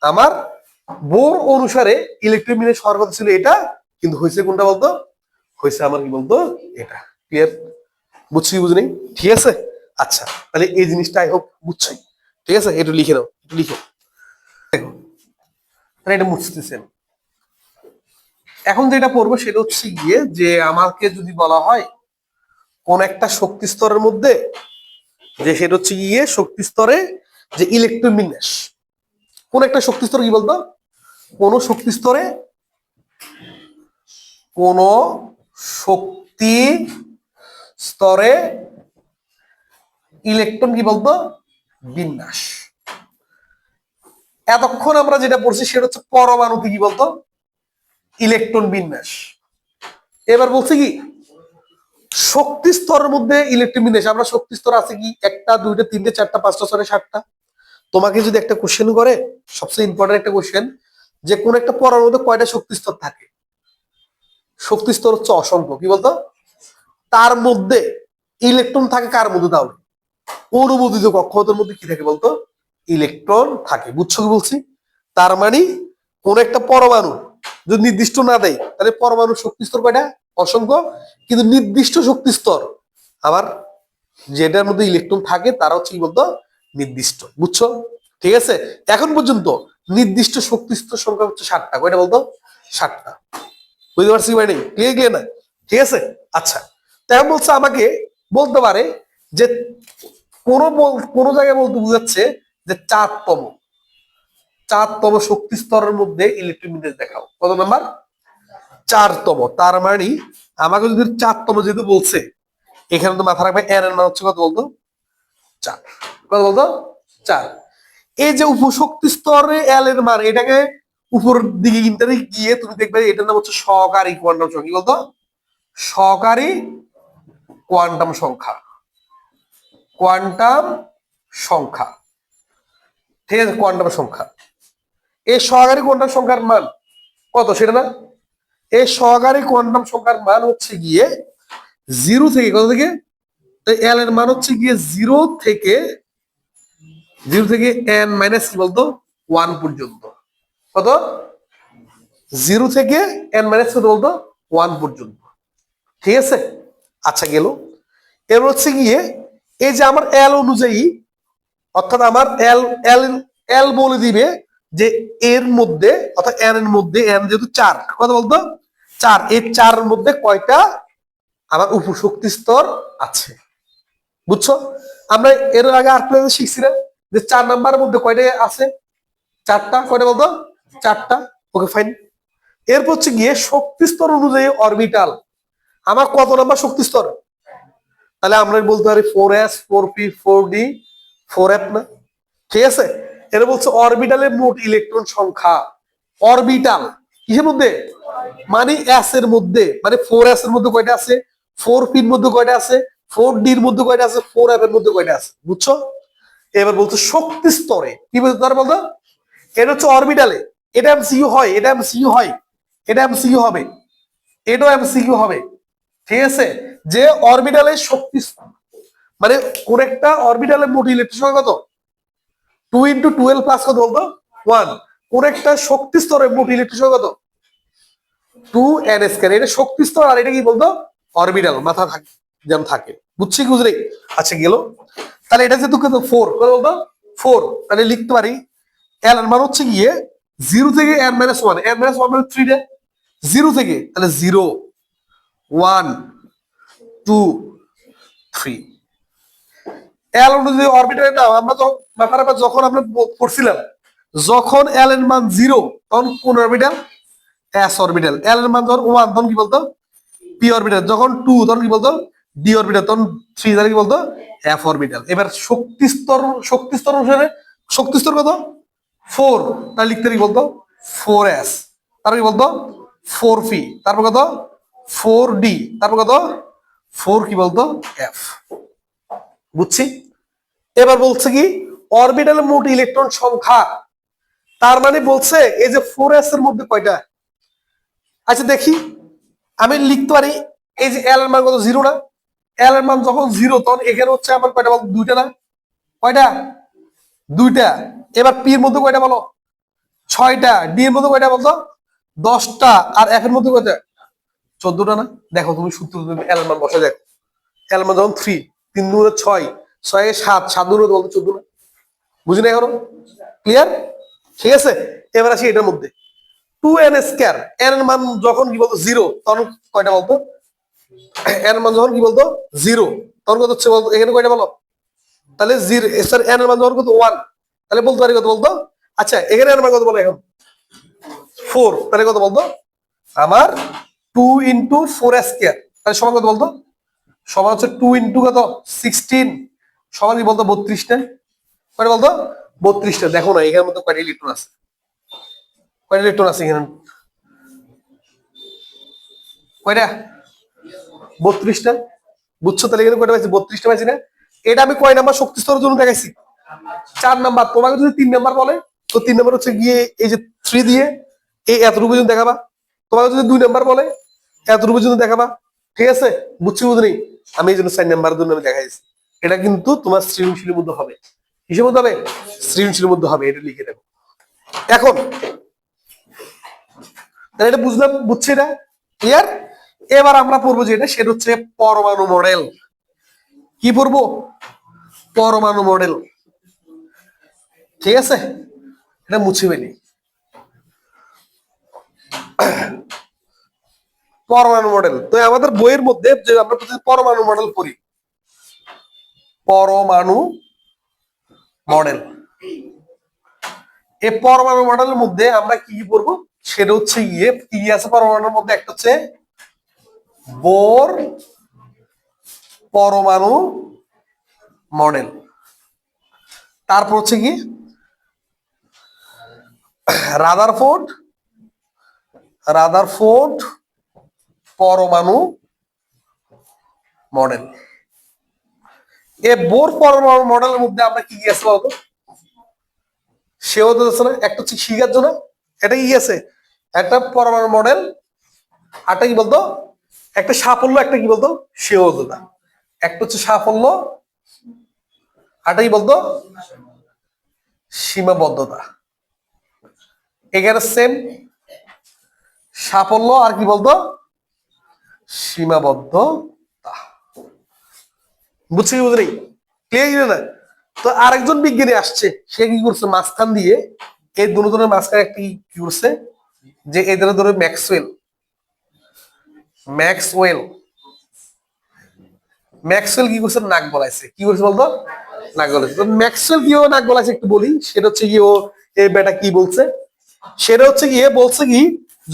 আমার বোর অনুসারে ইলেকট্রন বিন্যাস হওয়ার কথা ছিল এটা, কিন্তু হয়েছে কোনটা বলতো, হয়েছে আমার কি বলতো এটা। ক্লিয়ার, বুঝছি বুঝি নেই? ঠিক আছে, আচ্ছা তাহলে এই জিনিসটা আই হোপ বুঝছি। ঠিক আছে, একটু লিখে নাও, একটু লিখো। দেখো তাহলে এটা মুছতেছেন। এখন যেটা পড়বো সেটা হচ্ছে গিয়ে যে আমাকে যদি বলা হয় কোন একটা শক্তি স্তরের মধ্যে, যে সেটা হচ্ছে গিয়ে শক্তি স্তরে যে ইলেকট্রন বিন্যাস, কোন একটা শক্তি স্তর কি বলতো, কোন শক্তি স্তরে কোন শক্তি স্তরে ইলেকট্রন কি বলতো বিন্যাস। এতক্ষণ আমরা যেটা পড়ছি সেটা হচ্ছে পরমাণুতে কি বলতো ইলেকট্রন বিন্যাস। এবার বলছে কি শক্তি স্তরের মধ্যে ইলেকট্রন বিন্যাস। আমরা শক্তি স্তর আছে কি 1টা 2টা 3টে 4টা 5টা 6টা 7টা। তোমাকে যদি একটা কোশ্চেন করে, সবচেয়ে ইম্পর্টেন্ট একটা কোশ্চেন, যে কোন একটা পরমাণুর মধ্যে কয়টা শক্তি স্তর থাকে, শক্তি স্তর হচ্ছে অসংখ্য, কি বলতো, তার মধ্যে ইলেকট্রন থাকে কার মধ্যে, তাহলে অনুমোদিত কক্ষপথের মধ্যে কি থাকে বলতো ইলেকট্রন থাকে। বুঝছো কি বলছি? তার মানে কোন একটা পরমাণু যদি নির্দিষ্ট না দেয় তাহলে পরমাণুর শক্তি স্তর কয়টা অসংখ্য, কিন্তু নির্দিষ্ট শক্তি স্তর আবার যেটার মধ্যে ইলেকট্রন থাকে তারা হচ্ছে কি বলতো নির্দিষ্ট। বুঝছো? ঠিক আছে, এখন পর্যন্ত নির্দিষ্ট শক্তি স্তর সংখ্যা হচ্ছে 7টা। কয়টা বলতো 7টা। বুঝতে পারছি মানে ক্লিয়ার ক্লিয়ার না? ঠিক আছে, আচ্ছা তাই বলছে আমাকে বলতে পারে যে কোন জায়গায় বলতে বুঝাচ্ছে যে 4তম শক্তি স্তরের মধ্যে ইলেকট্রন বিন্যাস দেখাও। কত নাম্বার 4তম। তার মানে আমাকে যদি 4তম যেহেতু বলছে, এখানে তো মাথা রাখবে এর মান হচ্ছে কত বলতো 4। কত বলতো 4। এই যে উপশক্তি স্তরে এল এর মান, এটাকে উপর দিকে ইন্টারে গিয়ে তুমি দেখবে এটার নাম হচ্ছে সহকারী কোয়ান্টাম সংখ্যা। কি বলতো? সহকারী কোয়ান্টাম সংখ্যা। কোয়ান্টাম সংখ্যা, ঠিক আছে, কোয়ান্টাম সংখ্যা। এই সহকারী কোয়ান্টাম সংখ্যার মান কত সেটা না, এই সহকারী কোয়ান্টাম সংখ্যার মান হচ্ছে গিয়ে জিরো থেকে কত থেকে, এল এর মান হচ্ছে গিয়ে জিরো থেকে এন মাইনাস কি বলতো ওয়ান পর্যন্ত। কত? জিরো থেকে এন মাইনাস কত বলতো ওয়ান পর্যন্ত, ঠিক আছে। আচ্ছা গেল। এবার হচ্ছে গিয়ে এই যে আমার এল অনুযায়ী, অর্থাৎ আমার এল এল এল বলে দিবে যে এর মধ্যে, অর্থাৎ এন এর মধ্যে, এন যেহেতু চার, কত বলতো চার, এই চার মধ্যে কয়টা আমার উপশক্তি স্তর আছে, বুঝছো? আমরা এর আগে আর ক্লাসে শিখছি না যে 4 নাম্বারের মধ্যে কয়টা আছে, চারটা, কয়টা বলতো চারটা। Okay fine. এরপর হচ্ছে গিয়ে শক্তি স্তর অনুযায়ী অরবিটাল আমার কত নাম্বার শক্তি স্তর, তাহলে আমরা বলতে পারি 4s 4p 4d 4f না, ঠিক আছে। এটা বলছে অরবিটালের মোট ইলেকট্রন সংখ্যা। অরবিটাল কিসের মধ্যে, মানে এস এর মধ্যে, মানে 4s এর মধ্যে কয়টা আছে, 4p এর মধ্যে কয়টা আছে, 4d এর মধ্যে কয়টা আছে, 4f এর মধ্যে কয়টা আছে, বুঝছো? এবার বলছে শক্তি স্তরে কি বলতে তারা বলতো, এটা হচ্ছে অরবিটালে, এটা এমসিকিউ হয়, এটা এমসিকিউ হয়, এটা এমসিকিউ হবে, এটাও এমসিকিউ হবে, ঠিক আছে। যে অরবিটালে শক্তি মানে কোন একটা অরবিটালের মোট ইলেকট্রন সংখ্যা কত, 2 × 12 প্লাস কত বলতো 1। কোন একটা শক্তি স্তরে মোট ইলেকট্রন সংখ্যা কত, 2n²। এটা শক্তি স্তর আর এটা কি বলতো অরবিটাল, মাথা থাকে যেমন থাকে, বুঝছি বুঝলি? আচ্ছা গেল। তাহলে এটা যেহেতু কত 4, কত বলতো 4, তাহলে লিখতে পারি এল এর মান হচ্ছে গিয়ে 0 থেকে n−1, n−1 মানে 3 রে, 0 থেকে, তাহলে 0 1 2 3। এল অনুযায়ী অরবিটালের নাম আমরা তো মাথার ব্যাপার যখন আমরা পড়ছিলাম, যখন এল এর মান 0 তখন কোন অরবিটাল, এস অরবিটাল। এল এর মান যখন 1 তখন কি বলতো পি অরবিটাল, যখন 2 তখন কি বলতো ডি অরবিটাল, তখন 3 তাহলে কি বলতো এফ অরবিটাল। এবার শক্তি স্তর অনুসারে শক্তি স্তর কত 4, তাহলে লিখতে কি বলতো 4s, তারপর কি বলতো 4p, তারপর কত 4d, তারপর কত 4 কি বলতো এফ, বুঝছি? এবার বলছে কি অরবিটালের মোট ইলেকট্রন সংখ্যা, তার মানে বলছে এই যে 4s এর মধ্যে কয়টা। আচ্ছা দেখি, আমি লিখতে পারি এই যে এল এর মান কত 0 না, এল এর মান যখন 0 তখন এখানে হচ্ছে আমার কয়টা বলতো দুইটা না, কয়টা দুইটা। এবার পি এর মধ্যে কয়টা বলো 6টা, ডি এর মধ্যে কয়টা বলতো 10টা, আর এফ এর মধ্যে কয়টা 14টা না। দেখো তুমি সূত্র এল এর মান বসে দেখো, এল এর মান যখন 3, 3 × 6, 6 7, 7 × বলতো 14 না, বুঝি না এখনো? ক্লিয়ার? ঠিক আছে। এবার আসি এটার মধ্যে 2n², এন এর মান যখন কি বলতো 0 তখন কয়টা বলতো, এন এর মান যখন কি বলতো 0 তখন কত হচ্ছে বলতো, এখানে কয়টা বলো, তাহলে 0 স্যার এন এর মান যখন কত 1, তাহলে বলতে পারি কত বলতো, আচ্ছা এখানে এন এর মান কত বলো এখন 4, তাহলে কত বলতো আমার 2 × 4s², তাহলে সমান কত বলতো, সমান হচ্ছে 2 × কত 16, সমান কি বলতো 32টা, কয়টা বলতো 32টা। দেখো না এখানের মধ্যে কয়টা ইলেকট্রন আছে, কয়টা ইলেকট্রন আছে এখানে, কয়টা 32টা, বুঝছো? তাহলে এখানে কয়টা পাইছি 32টা পাইছি না। এটা আমি কয় নাম্বার শক্তি স্তরের জন্য দেখাইছি 4 নাম্বার। তোমাকে যদি 3 নাম্বার বলে তো 3 নাম্বার হচ্ছে গিয়ে এই যে 3 দিয়ে এই এতটুকু পর্যন্ত দেখাবা, তোমাকে যদি 2 নাম্বার বলে এতটুকু পর্যন্ত দেখাবা, ঠিক আছে, বুঝছি বুঝলি? আমি এই জন্য 4 নাম্বারের জন্য আমি দেখাইছি। এটা কিন্তু তোমার সৃজনশীলের মধ্যে হবে, কিসের মধ্যে হবে, সৃজনশীলের মধ্যে হবে, এটা লিখে দেবো এখন। তাহলে এটা বুঝলাম, বুঝছি এটা ক্লিয়ার। এবার আমরা পড়বো যেটা, সেটা হচ্ছে পরমাণু মডেল। কি পড়বো, পরমাণু মডেল, ঠিক আছে। এটা মুছে ফেলি, পরমাণু মডেল। তো আমাদের বইয়ের মধ্যে যে আমরা পরমাণু মডেল পড়ি, পরমাণু মডেল, এই পরমাণু মডেলের মধ্যে আমরা কি কি পড়বো সেটা হচ্ছে গিয়ে কি আছে পরমাণুর মধ্যে, একটা হচ্ছে বোর পরমাণু মডেল, তারপর হচ্ছে কি রাদারফোর্ড রাদারফোর্ড পরমাণু মডেল। এ বোর পরমাণু মডেলের মধ্যে আমরা কি কি আছে বলতো? সেও তো আছে না, একটা হচ্ছে শিখার জন্য, এটা কি আছে একটা পরমাণু মডেল, আরটা কি বলতো একটা সাফল্য, একটা কি বলতো সীমাবদ্ধতা। একটা হচ্ছে সাফল্য, আরটা কি বলতো সীমাবদ্ধতা। এখানে সেম সাফল্য আর কি বলতো সীমাবদ্ধতা। বুঝছি কি বুঝলি? ক্লিয়ার না? তো আরেকজন বিজ্ঞানী আসছে, সে কি করছে মাঝখান দিয়ে এই দুজনের মাঝখানে একটি কি করছে, যে এদের ধরে ম্যাক্সওয়েল ম্যাক্সওয়েল ম্যাক্সওয়েল কি করছে নাক গলাইছে। কি করছে বলতো? নাক গলাইছে। তো ম্যাক্সওয়েল কিভাবে নাক গলাইছে একটু বলি। সেটা হচ্ছে কি, ও এই বেটা কি বলছে, সেটা হচ্ছে গিয়ে বলছে কি,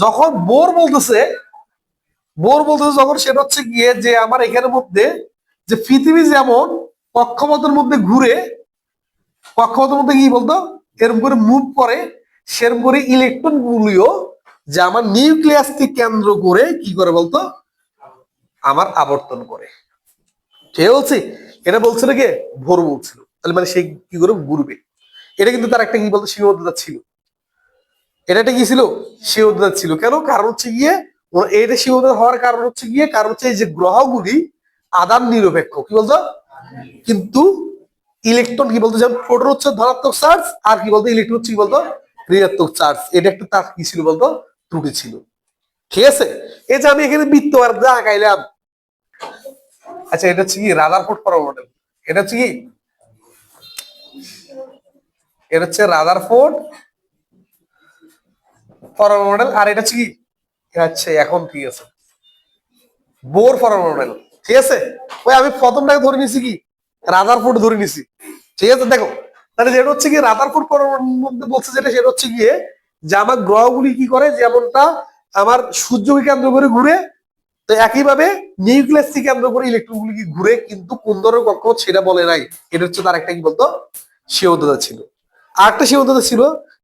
যখন বোর বলতেছে যখন, সেটা হচ্ছে গিয়ে যে আমার এখানের মধ্যে যে পৃথিবী যেমন কক্ষপথের মধ্যে ঘুরে, কক্ষপথের মধ্যে কি বলতো এরকম করে মুভ করে, সেরকম করে ইলেকট্রন গুলিও যে আমার নিউক্লিয়াসকে কেন্দ্র করে কি করে বলতো আমার আবর্তন করে। কে বলছি? এটা বলছিল কে? ভোর বলছিল। তাহলে মানে সে কি করে ঘুরবে, এটা কিন্তু তার একটা কি বলতো সীমাবদ্ধতা ছিল। এটা একটা কি ছিল? সীমাবদ্ধতা ছিল। কেন? কারণ হচ্ছে গিয়ে এটা সীমাবদ্ধতা হওয়ার কারণ হচ্ছে গিয়ে, কারণ হচ্ছে এই যে গ্রহগুলি আদান নিরপেক্ষ, কি বলতো কিন্তু ইলেকট্রন কি বলতো, যেমন প্রোটন হচ্ছে ধনাত্মক চার্জ, আর কি বলতো ইলেকট্রন হচ্ছে কি বলতো ঋণাত্মক চার্জ। এটা একটা তার কি ছিল বলতো ত্রুটি ছিল। ঠিক আছে? এই যে আমি এখানে বৃত্ত আর আঁকাইলাম। আচ্ছা, এটা হচ্ছে কি রাদারফোর্ড পরমাণু মডেল। এটা হচ্ছে কি, এটা হচ্ছে রাদারফোর্ড পরমাণু মডেল। আর এটা হচ্ছে কি, আচ্ছা এখন ঠিক আছে বোর পরমাণু মডেল। ঠিক আছে? ওই আমি প্রথমটাকে ধরে নিছি কি রাদারফোর্ড ধরে নিছি। ঠিক আছে? দেখো তাহলে যেটা হচ্ছে কি রাদারফোর্ড পরমাণুর মধ্যে বলছে যেটা, সেটা হচ্ছে গিয়ে যে আমার গ্রহগুলি কি করে, যেমনটা আমার সূর্যকে কেন্দ্র করে ঘুরে, তো একইভাবে নিউক্লিয়াসকে কেন্দ্র করে ইলেকট্রন গুলি কি ঘুরে, কিন্তু কোন ধরনের কক্ষপথ সেটা বলে নাই। এটা হচ্ছে তার একটা কি বলতো সীমাবদ্ধতা ছিল। আর একটা সীমাবদ্ধতা ছিল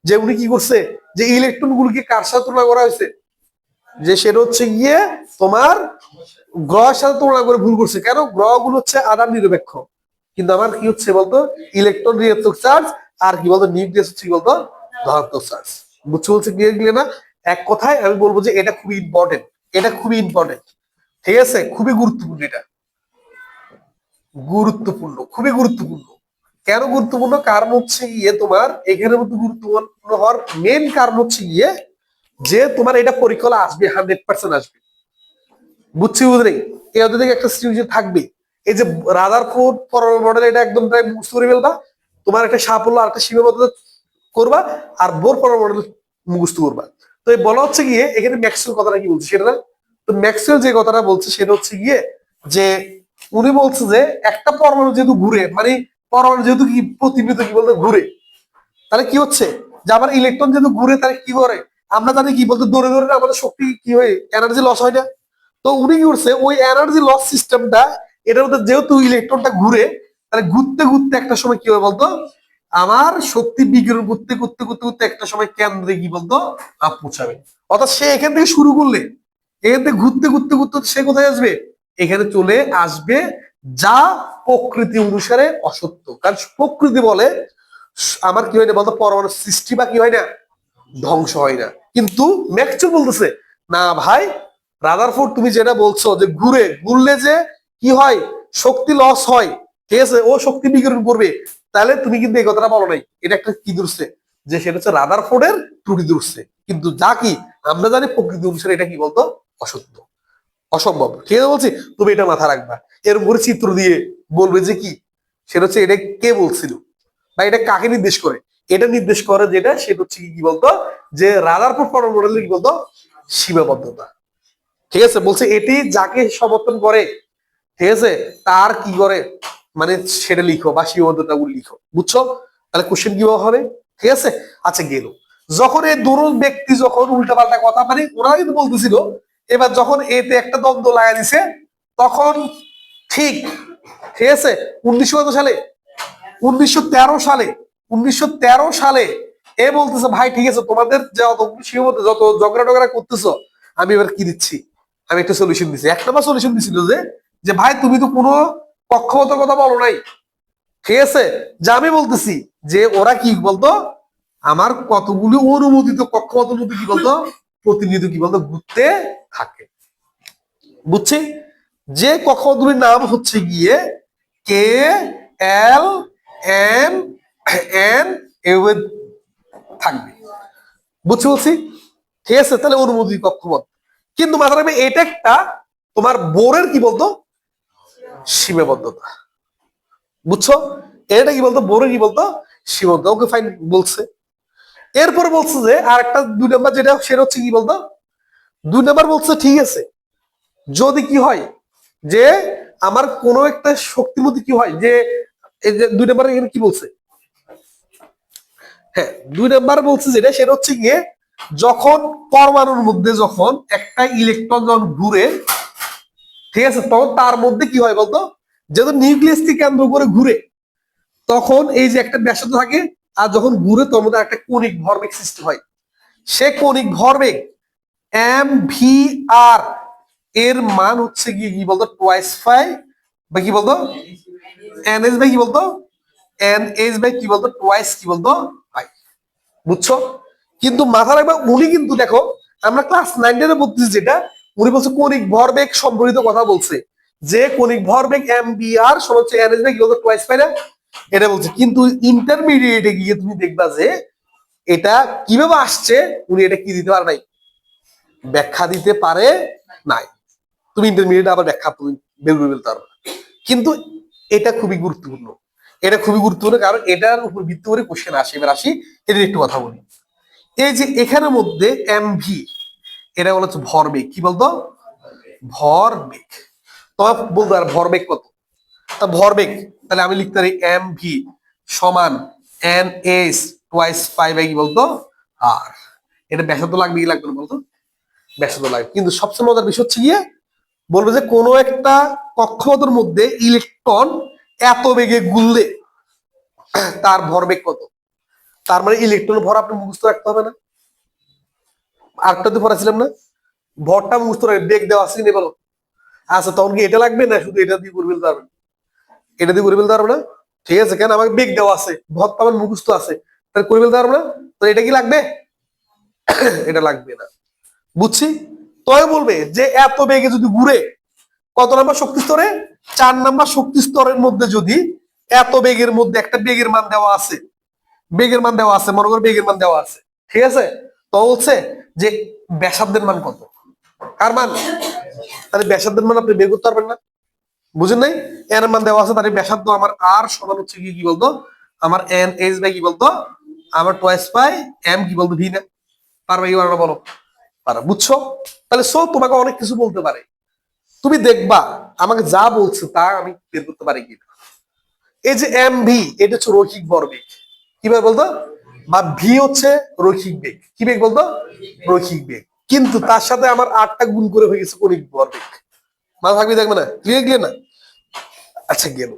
যে উনি কি করছে, যে ইলেকট্রন গুলিকে কার সাথে তুলনা করা হয়েছে, যে সেটা হচ্ছে গিয়ে তোমার গ্রহের সাথে তুলনা করে ভুল করছে। কেন? গ্রহগুলো হচ্ছে আধান নিরপেক্ষ, কিন্তু আমার কি হচ্ছে বলতো ইলেকট্রন ঋণাত্মক চার্জ, আর কি বলতো নিউক্লিয়াস হচ্ছে কি বলতো ধনাত্মক চার্জ। বুঝতে বলছে ক্লিয়ার না? এক কথায় আমি বলবো যে এটা খুবই ইম্পর্টেন্ট, এটা খুবই ইম্পর্টেন্ট। ঠিক আছে? খুবই গুরুত্বপূর্ণ, এটা গুরুত্বপূর্ণ, খুবই গুরুত্বপূর্ণ। কেন গুরুত্বপূর্ণ? কারণ হচ্ছে গিয়ে তোমার এখানের মধ্যে গুরুত্বপূর্ণ হওয়ার মেন কারণ হচ্ছে গিয়ে যে তোমার এটা পরীক্ষা আসবে, 100% আসবে। বুঝছি বুঝলি? এই অধ্যায় থেকে একটা সৃজনশীল থাকবে। এই যে রাদারফোর্ড পরমাণু মডেল, এটা একদম প্রায় মুখস্থ করে ফেলবা। তোমার একটা সাফল্য আর একটা সীমাবদ্ধতা করবা, আর বোর পরমাণু মডেল মুখস্থ করবা। তো এই বলা হচ্ছে গিয়ে এখানে ম্যাক্সওয়েল কথাটা কি বলছে সেটা না। তো ম্যাক্সওয়েল যে কথাটা বলছে সেটা হচ্ছে গিয়ে যে উনি বলছে যে একটা পরমাণু যেহেতু ঘুরে, মানে পরমাণু যেহেতু কি প্রতিনিয়ত কি বলতে ঘুরে, তাহলে কি হচ্ছে যে আমার ইলেকট্রন যেহেতু ঘুরে, তাহলে কি করে আমরা জানি কি বলতে দৌড়ে দৌড়ে আমাদের শক্তি কি হয়, এনার্জি লস হয় না। তো উনি কি করছে ওই এনার্জি লস সিস্টেমটা, এটার মধ্যে যেহেতু ইলেকট্রনটা ঘুরে, তাহলে ঘুরতে ঘুরতে একটা সময় কি হয় বলতো আমার শক্তি বিকিরণ করতে করতে করতে করতে একটা সময় কেন্দ্রে কি বলতো পৌঁছাবে। অর্থাৎ সে এখান থেকে শুরু করলে, এখান থেকে ঘুরতে ঘুরতে ঘুরতে সে কোথায় আসবে, এখানে চলে আসবে, যা প্রকৃতি অনুসারে অসত্য। কারণ প্রকৃতি বলে আমার কি হয় না বলতো পরমাণু সৃষ্টি বা কি হয় না ধ্বংস হয় না। কিন্তু ম্যাক্সওয়েল বলতেছে না ভাই, রাদারফোর্ড তুমি যেটা বলছো যে ঘুরলে যে কি হয় শক্তি লস হয়, ঠিক আছে, ও শক্তি বিকিরণ করবে, তাহলে তুমি কিন্তু এই কথাটা বলো নাই। এটা একটা কি ধরছে, যে সেটা হচ্ছে রাদারফোর্ডের ত্রুটি ধরছে। কিন্তু যা কি আমরা জানি প্রকৃতি অনুসারে এটা কি বলতো অসত্য, অসম্ভব। ঠিক আছে বলছি, তুমি এটা মাথা রাখবা। এর উপরে চিত্র দিয়ে বলবে যে কি সেটা হচ্ছে এটা কে বলছিল বা এটা কাকে নির্দেশ করে। এটা নির্দেশ করে যেটা সেটা হচ্ছে কি বলতো যে রাদারফোর্ড পরমাণু মডেলের কি বলতো সীমাবদ্ধতা। ঠিক আছে? বলছে এটি যাকে সমর্থন করে, ঠিক আছে, তার কি করে মানে সেটা লিখো বা সীমাবদ্ধতা গুলো লিখো। বুঝছো? তাহলে কোশ্চেন কিভাবে হবে? ঠিক আছে? আচ্ছা গেল। যখন এই দুটো ব্যক্তি যখন উল্টাপাল্টা কথা, মানে ওরা কিন্তু বলতেছিল, এবার যখন এতে একটা দ্বন্দ্ব লাগা দিছে, তখন ঠিক ঠিক আছে 1900 সালে 1913 সালে 1913 সালে এ বলতেছে ভাই ঠিক আছে, তোমাদের যে অতগুলো সীমাবদ্ধ যত ঝগড়া টগড়া করতেছো, আমি এবার কি দিচ্ছি, আমি একটা সলিউশন দিচ্ছি। এক নম্বর সলিউশন দিছিল যে যে ভাই তুমি তো কোনো পক্ষপাতের কথা বলো নাই, ঠিক আছে, যা আমি বলতেছি যে ওরা কি বলতো, আমার কতগুলো অনুমোদিত কক্ষপথের মধ্যে কি বলতো প্রতিনিধিত্ব কি বলতো ঘুরতে থাকে, বুঝছি, যে কক্ষপথগুলির নাম হচ্ছে গিয়ে কে, এল, এম, এন, এভাবে থাকবে, বুঝছি বলছি, ঠিক আছে, তাহলে অনুমোদিত কক্ষপথ। কিন্তু মাথায় রাখবে এটা একটা তোমার বোরের কি বলতো সীমাবদ্ধতা, বুঝছো, এটা কি বলতো বোরের কি বলতো সীমাবদ্ধতা, ওকে ফাইন বলছে। এরপরে বলছে যে আর একটা 2 নাম্বার যেটা সেটা হচ্ছে কি বলতো, 2 নাম্বার বলছে ঠিক আছে, যদি কি হয় যে আমার কোনো একটা শক্তির মধ্যে কি হয় যে এই যে 2 নাম্বার এখানে কি বলছে, হ্যাঁ 2 নাম্বার বলছে যেটা সেটা হচ্ছে গিয়ে যখন পরমাণুর মধ্যে যখন একটা ইলেকট্রন যখন ঘুরে, ঠিক আছে, তখন তার মধ্যে কি হয় বলতো, যেহেতু নিউক্লিয়াসকে কেন্দ্র করে ঘুরে, তখন এই যে একটা ব্যাসার্ধ থাকে, আর যখন ঘুরে তোর মধ্যে একটা কণিক ভরবেগ সৃষ্টি হয়। সে কণিক ভরবেগ এম ভি আর এর মান হচ্ছে কি বলতো টোয়াইস ফাই বা কি বলতো এন এস বাই কি বলতো এন এস বাই কি বলতো টোয়াইস কি বলতো ফাই, বুঝছো। কিন্তু মাথা রাখবা উনি কিন্তু দেখো আমরা ক্লাস 9 এ পড়তেছি যেটা, উনি বলছে কণিক ভরবেগ সম্পর্কিত কথা বলছে, যে কণিক ভরবেগ এম বি আর সমান হচ্ছে এন এস বাই কি বলতো টোয়াইস ফাই না, এটা বলছে। কিন্তু ইন্টারমিডিয়েটে গিয়ে তুমি দেখবা যে এটা কিভাবে আসছে উনি এটা কি দিতে পারে নাই, ব্যাখ্যা দিতে পারে নাই। তুমি ইন্টারমিডিয়েট আবার ব্যাখ্যা তুমি বের করে ফেলতে পারবে, কিন্তু এটা খুবই গুরুত্বপূর্ণ, এটা খুবই গুরুত্বপূর্ণ, কারণ এটার উপর ভিত্তি করে কোশ্চেন আসে। এবার আসি এটার একটু কথা বলি। এই যে এখানের মধ্যে এমভি, এটা বলা হচ্ছে ভরবেগ, কি বলতো ভরবেগ, তোমার বলতে পারো ভরবেগ কত, তা ভরবেগ তাহলে আমি লিখতে পারি এমভি সমান N S twice pi by কি বলতো আর, এটা ব্যাসার্ধ লাগবে কি লাগবে না বলতো, ব্যাসার্ধ লাগবে। কিন্তু সবচেয়ে মজার বিষয় হচ্ছে গিয়ে বলবে যে কোনো একটা কক্ষপথের মধ্যে ইলেকট্রন এত বেগে গুললে তার ভরবেগ কত, তার মানে ইলেকট্রন ভর আপনি মুখস্থ রাখতে হবে না, আরেকটা তো পড়াছিলাম না, ভরটা মুখস্থ রাখবে, বেগ দেওয়া আছে কিনা বলো, আচ্ছা তখন কি এটা লাগবে না শুধু এটা দিয়ে করে ফেলতে পারবেন, এটা দিয়ে করে ফেলতে পারবো না, ঠিক আছে, কেন আমাকে বেগ দেওয়া আছে, ভর তো আমার মুখস্থ আছে, তাহলে করে ফেলতে পারবো না, তো এটা কি লাগবে, এটা লাগবে না, বুঝছি। তবে বলবে যে এত বেগে যদি ঘুরে কত নাম্বার শক্তি স্তরে, 4 নাম্বার শক্তি স্তরের মধ্যে যদি এত বেগের মধ্যে একটা বেগের মান দেওয়া আছে, বেগের মান দেওয়া আছে, মনে করো বেগের মান দেওয়া আছে, ঠিক আছে, তো বলছে যে ব্যাসার্ধের মান কত, কার মান, তাহলে ব্যাসার্ধের মান আপনি বের করতে পারবেন না, বুঝেন নাই, এর মান দেওয়া আছে, তাহলে ব্যাসার্ধ আমার আর সমান হচ্ছে কি বলতো আমার এন এইচ বাই কি বলতো আমার টোয়াইস পাই এম কি বলতো ভি না, পারবে কি পারবে না বলো, পারা, বুঝছো। তাহলে সো তোমাকে অনেক কিছু বলতে পারে, তুমি দেখবা আমাকে যা বলছে তা আমি বের করতে পারি কি। এই যে এম ভি এটা হচ্ছে রৈখিক ভরবেগ, কিভাবে বলতো, বা ভি হচ্ছে রৈখিক বেগ, কি বেগ বলতো রৈখিক বেগ, কিন্তু তার সাথে আমার 8টা গুণ করে হয়ে গেছে কণিক ভরবেগ, মাথা থাকবে দেখবে না, ক্লিয়ার ক্লিয়ার না, আচ্ছা গেল।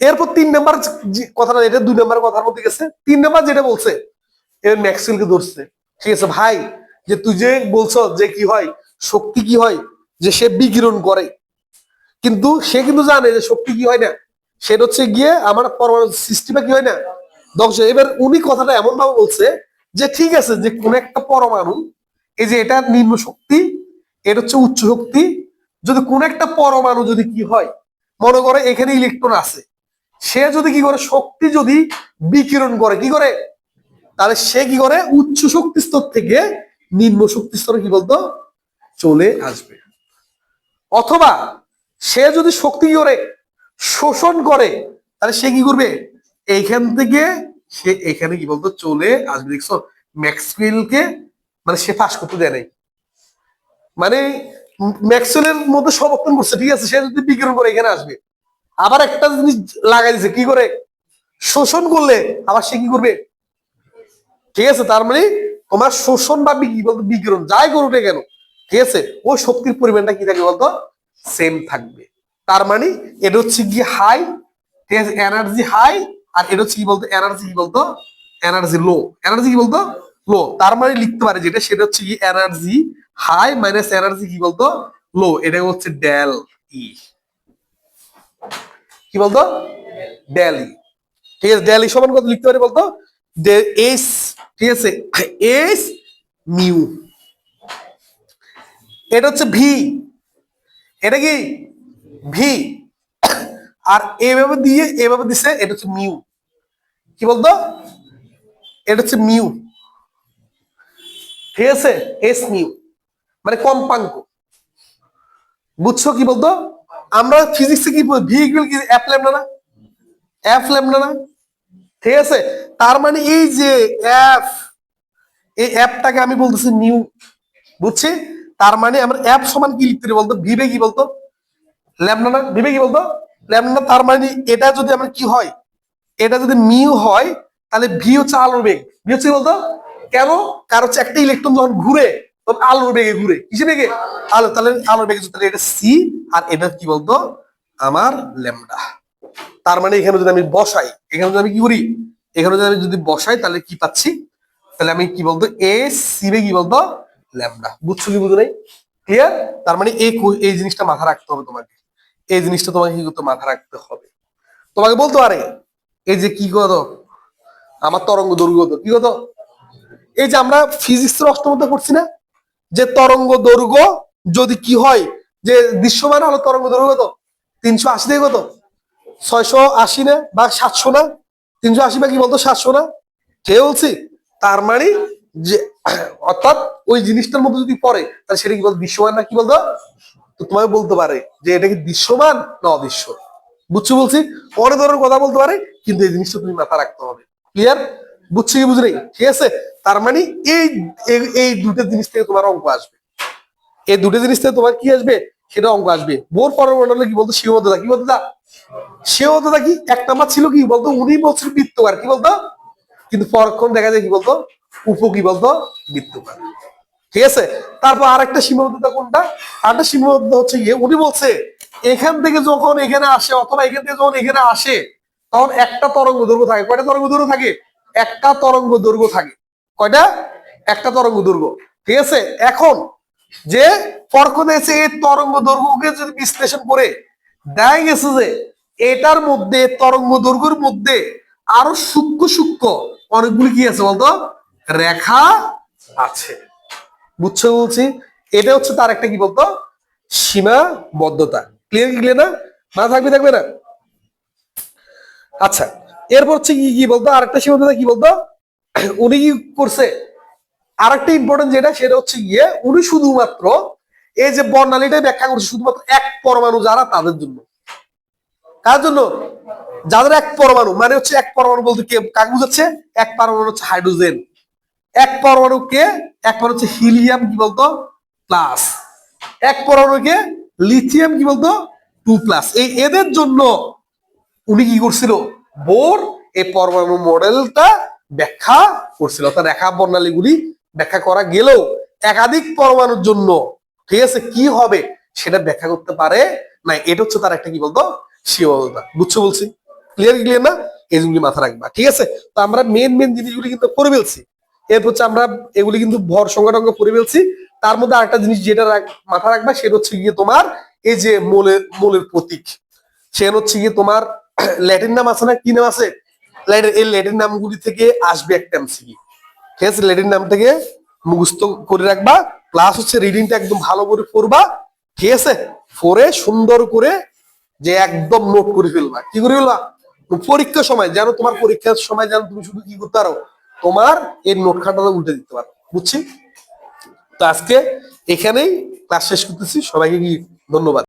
এরপর 3 নাম্বার কথাটা, এটা 2 নাম্বার কথার মধ্যে গেছে, 3 নাম্বার যেটা বলছে এর ম্যাক্সওয়েলকে ধরছে, ঠিক আছে ভাই, যে তুই যে বলছ যে কি হয় শক্তি কি হয়, যে সে বিকিরণ করে, কিন্তু সে কিন্তু জানে যে শক্তি কি হয় না, সেটা হচ্ছে গিয়ে আমার পরমাণু সৃষ্টি বা কি হয় না ধ্বংস। এবার উনি কথাটা এমন ভাবে বলছে যে ঠিক আছে যে কোন একটা পরমাণু, এই যে এটা নিম্ন শক্তি, এটা হচ্ছে উচ্চ শক্তি, যদি কোন একটা পরমাণু যদি কি হয়, মনে করে এখানে ইলেকট্রন আছে, সে যদি কি করে শক্তি যদি বিকিরণ করে কি করে, তাহলে সে কি করে উচ্চ শক্তি স্তর থেকে নিম্ন শক্তি স্তরে কি বলতো চলে আসবে, অথবা সে যদি শক্তি কি করে শোষণ করে, তাহলে সে কি করবে এইখান থেকে সে এখানে কি বলতো চলে আসবে, দেখছো ম্যাক্সওয়েলকে মানে সে ফাঁস করতে দেয় নাই, মানে ম্যাক্সওয়েলের মধ্যে সমর্থন করছে, ঠিক আছে, সে যদি বিকিরণ করে এখানে আসবে, আবার একটা জিনিস লাগাই দিছে কি করে শোষণ করলে আবার সে কি করবে, ঠিক আছে, তার মানে তোমার শোষণ বা বিকিরণ যাই করুক না কেন, ঠিক আছে, ওই শক্তির পরিমাণটা কি থাকবে বলতো সেম থাকবে, তার মানে এটা হচ্ছে কি হাই, ঠিক আছে, এনার্জি হাই, আর এটা হচ্ছে কি বলতো এনার্জি কি বলতো এনার্জি লো, এনার্জি কি বলতো লো, তার মানে লিখতে পারে যেটা সেটা হচ্ছে কি এনার্জি হাই মাইনাস এনার্জি কি বলতো লো, এটা হচ্ছে ডেল ই, কি বলতো ডেল ই। ঠিক আছে, ডেল ই সমান কত লিখতে পারি বলতো এস, ঠিক আছে এস মিউ, এটা হচ্ছে ভি, এটা কি ভি, আর এভাবে দিয়ে এভাবে দিছে এটা হচ্ছে মিউ, কি বলতো এটা হচ্ছে মিউ, ঠিক আছে এস মিউ মানে কম্পাঙ্ক, বুঝছো কি বলতো আমরা ফিজিক্সে কি ভি ইকুয়াল কি এফ ল্যামডা না, এফ ল্যামডা না, ঠিক আছে, তার মানে এই যে এফ, এই এফটাকে আমি বলতেছি নিউ, বুঝছি, তার মানে আমরা এফ সমান কি লিখতে পারি বলতো ভিবে কি বলতো ল্যামডা না, ভিবে কি বলতো ল্যামডা না, তার মানে এটা যদি আমরা কি হয়, এটা যদি মিউ হয় তাহলে ভি হচ্ছে আলোর বেগ, ভি হচ্ছে কি বলতো কেন, কারণ হচ্ছে একটা ইলেকট্রন যখন ঘুরে তখন আলোর বেগে ঘুরে, কিসে বেগে আলো, তাহলে আলোর বেগে তাহলে এটা সি, আর এটা কি বলতো আমার ল্যামডা, তার মানে এখানে যদি আমি বসাই, এখানে যদি আমি কি করি, এখানে যদি আমি যদি বসাই তাহলে কি পাচ্ছি, তাহলে আমি কি বলতো এ সিবে কি বলতো ল্যামডা, বুঝছো কি বুঝো নাই, ক্লিয়ার, তার মানে এই জিনিসটা মাথা রাখতে হবে তোমাকে, এই জিনিসটা তোমাকে কি করতে মাথা রাখতে হবে, তোমাকে বলতে পারে এই যে কি কত আমার তরঙ্গ দৈর্ঘ্য কি কত, এই যে আমরা ফিজিক্সের অষ্টমতে পড়ছি না যে তরঙ্গ দৈর্ঘ্য যদি কি হয়, যে দৃশ্যমান হলো তরঙ্গ দৈর্ঘ্য কত 380 থেকে কত 680 না বা 700 না, 380 বা কি বলতো 700 না, কে বলছি, তার মানে যে অর্থাৎ ওই জিনিসটার মধ্যে যদি পড়ে তাহলে সেটা কি বলতো দৃশ্যমান না কি বলতো, তো তোমাকে বলতে পারে যে এটা কি দৃশ্যমান না অদৃশ্য, বুঝছো বলছি, অনেক ধরনের কথা বলতে পারে কিন্তু এই জিনিসটা তুমি মাথা রাখতে হবে, ক্লিয়ার, বুঝছো কি বুঝলি, ঠিক আছে, তার মানে এই এই দুটো জিনিস থেকে তোমার অঙ্ক আসবে, এই দুটো জিনিস থেকে তোমার কি আসবে সেটা অঙ্ক আসবে, বোর পরমাণু কি বলতো সীমাবদ্ধতা, কি বলতো সীমাবদ্ধতা কি এক নাম্বার ছিল কি বলতো উনি বলছিল বৃত্তকার, কি বলতো, কিন্তু পরক্ষণ দেখা যায় কি বলতো উপ কি বলতো বৃত্তকার, ঠিক আছে, তারপর আরেকটা সীমাবদ্ধতা কোনটা, আরেকটা সীমাবদ্ধতা হচ্ছে গিয়ে উনি বলছে এখান থেকে যখন এখানে আসে অথবা এখান থেকে যখন এখানে আসে তখন একটা তরঙ্গ দৈর্ঘ্য থাকে, কয়টা তরঙ্গ দৈর্ঘ্য থাকে, একটা তরঙ্গ দৈর্ঘ্য থাকে, কয়টা একটা তরঙ্গ দৈর্ঘ্য, ঠিক আছে, এখন যে পরক্ষণে এসে এই তরঙ্গ দৈর্ঘ্যকে যদি বিশ্লেষণ করে দেখা গেছে যে এটার মধ্যে তরঙ্গ দৈর্ঘ্যের মধ্যে আরো সূক্ষ্ম সূক্ষ্ম অনেকগুলি কি আছে বলতো রেখা আছে, বুঝছো বলছি, এটা হচ্ছে তার একটা কি বলতো সীমাবদ্ধতা, ক্লিয়ার কি ক্লিয়ার না, না থাকবে থাকবে না, আচ্ছা, এরপর হচ্ছে কি কি বলতো আরেকটা সীমাবদ্ধতা কি বলতো উনি কি করছে, আরেকটা ইম্পর্টেন্ট যেটা সেটা হচ্ছে গিয়ে উনি শুধুমাত্র এই যে বর্ণালীটাই ব্যাখ্যা করছে শুধুমাত্র এক পরমাণু যারা তাদের জন্য, কার জন্য, যাদের এক পরমাণু মানে হচ্ছে এক পরমাণু বলতে কে কাকে বুঝাচ্ছে, এক পরমাণু হচ্ছে হাইড্রোজেন, এক পরমাণু কে, এক পরমাণু হচ্ছে হিলিয়াম কি বলতো প্লাস, এক পরমাণুকে লিথিয়াম কি বলতো 2+, এই এদের জন্য উনি কি করছিল বোর এই পরমাণু মডেলটা ব্যাখ্যা করছিল, অর্থাৎ রেখা বর্ণালীগুলি ব্যাখ্যা করা গেলেও একাধিক পরমাণুর জন্য ঠিক আছে কি হবে সেটা ব্যাখ্যা করতে পারে না, এটা হচ্ছে তার একটা কি বলতো সীমাবদ্ধতা, বুঝছো বলছি, ক্লিয়ার ক্লিয়ার না, এইগুলি মাথা রাখবা, ঠিক আছে, তো আমরা মেন মেন জিনিসগুলি কিন্তু করে ফেলছি, এরপর হচ্ছে আমরা এগুলি কিন্তু ভর সংখ্যা টঙ্কা করে ফেলছি, তার মধ্যে আরেকটা জিনিস যেটা মাথা রাখবা সেটা হচ্ছে গিয়ে তোমার এই যে মোলের প্রতীক, সেখানে হচ্ছে গিয়ে তোমার ল্যাটিন নাম আছে না, কি নাম আছে, এই ল্যাটিন নামগুলি থেকে আসবে একটা এমসিকিউ, ঠিক আছে, ল্যাটিন নাম থেকে মুখস্থ করে রাখবা, প্লাস হচ্ছে রিডিংটা একদম ভালো করে পড়বা, ঠিক আছে, পড়ে সুন্দর করে যে একদম নোট করে ফেলবা, কি করে ফেলবা পরীক্ষার সময় যেন তোমার পরীক্ষার সময় যেন তুমি শুধু কি করতে পারো তোমার এই নোট খাতাটা উল্টে দিতে পারো, বুঝছি, তো আজকে এখানেই ক্লাস শেষ করতেছি, সবাইকে কি ধন্যবাদ।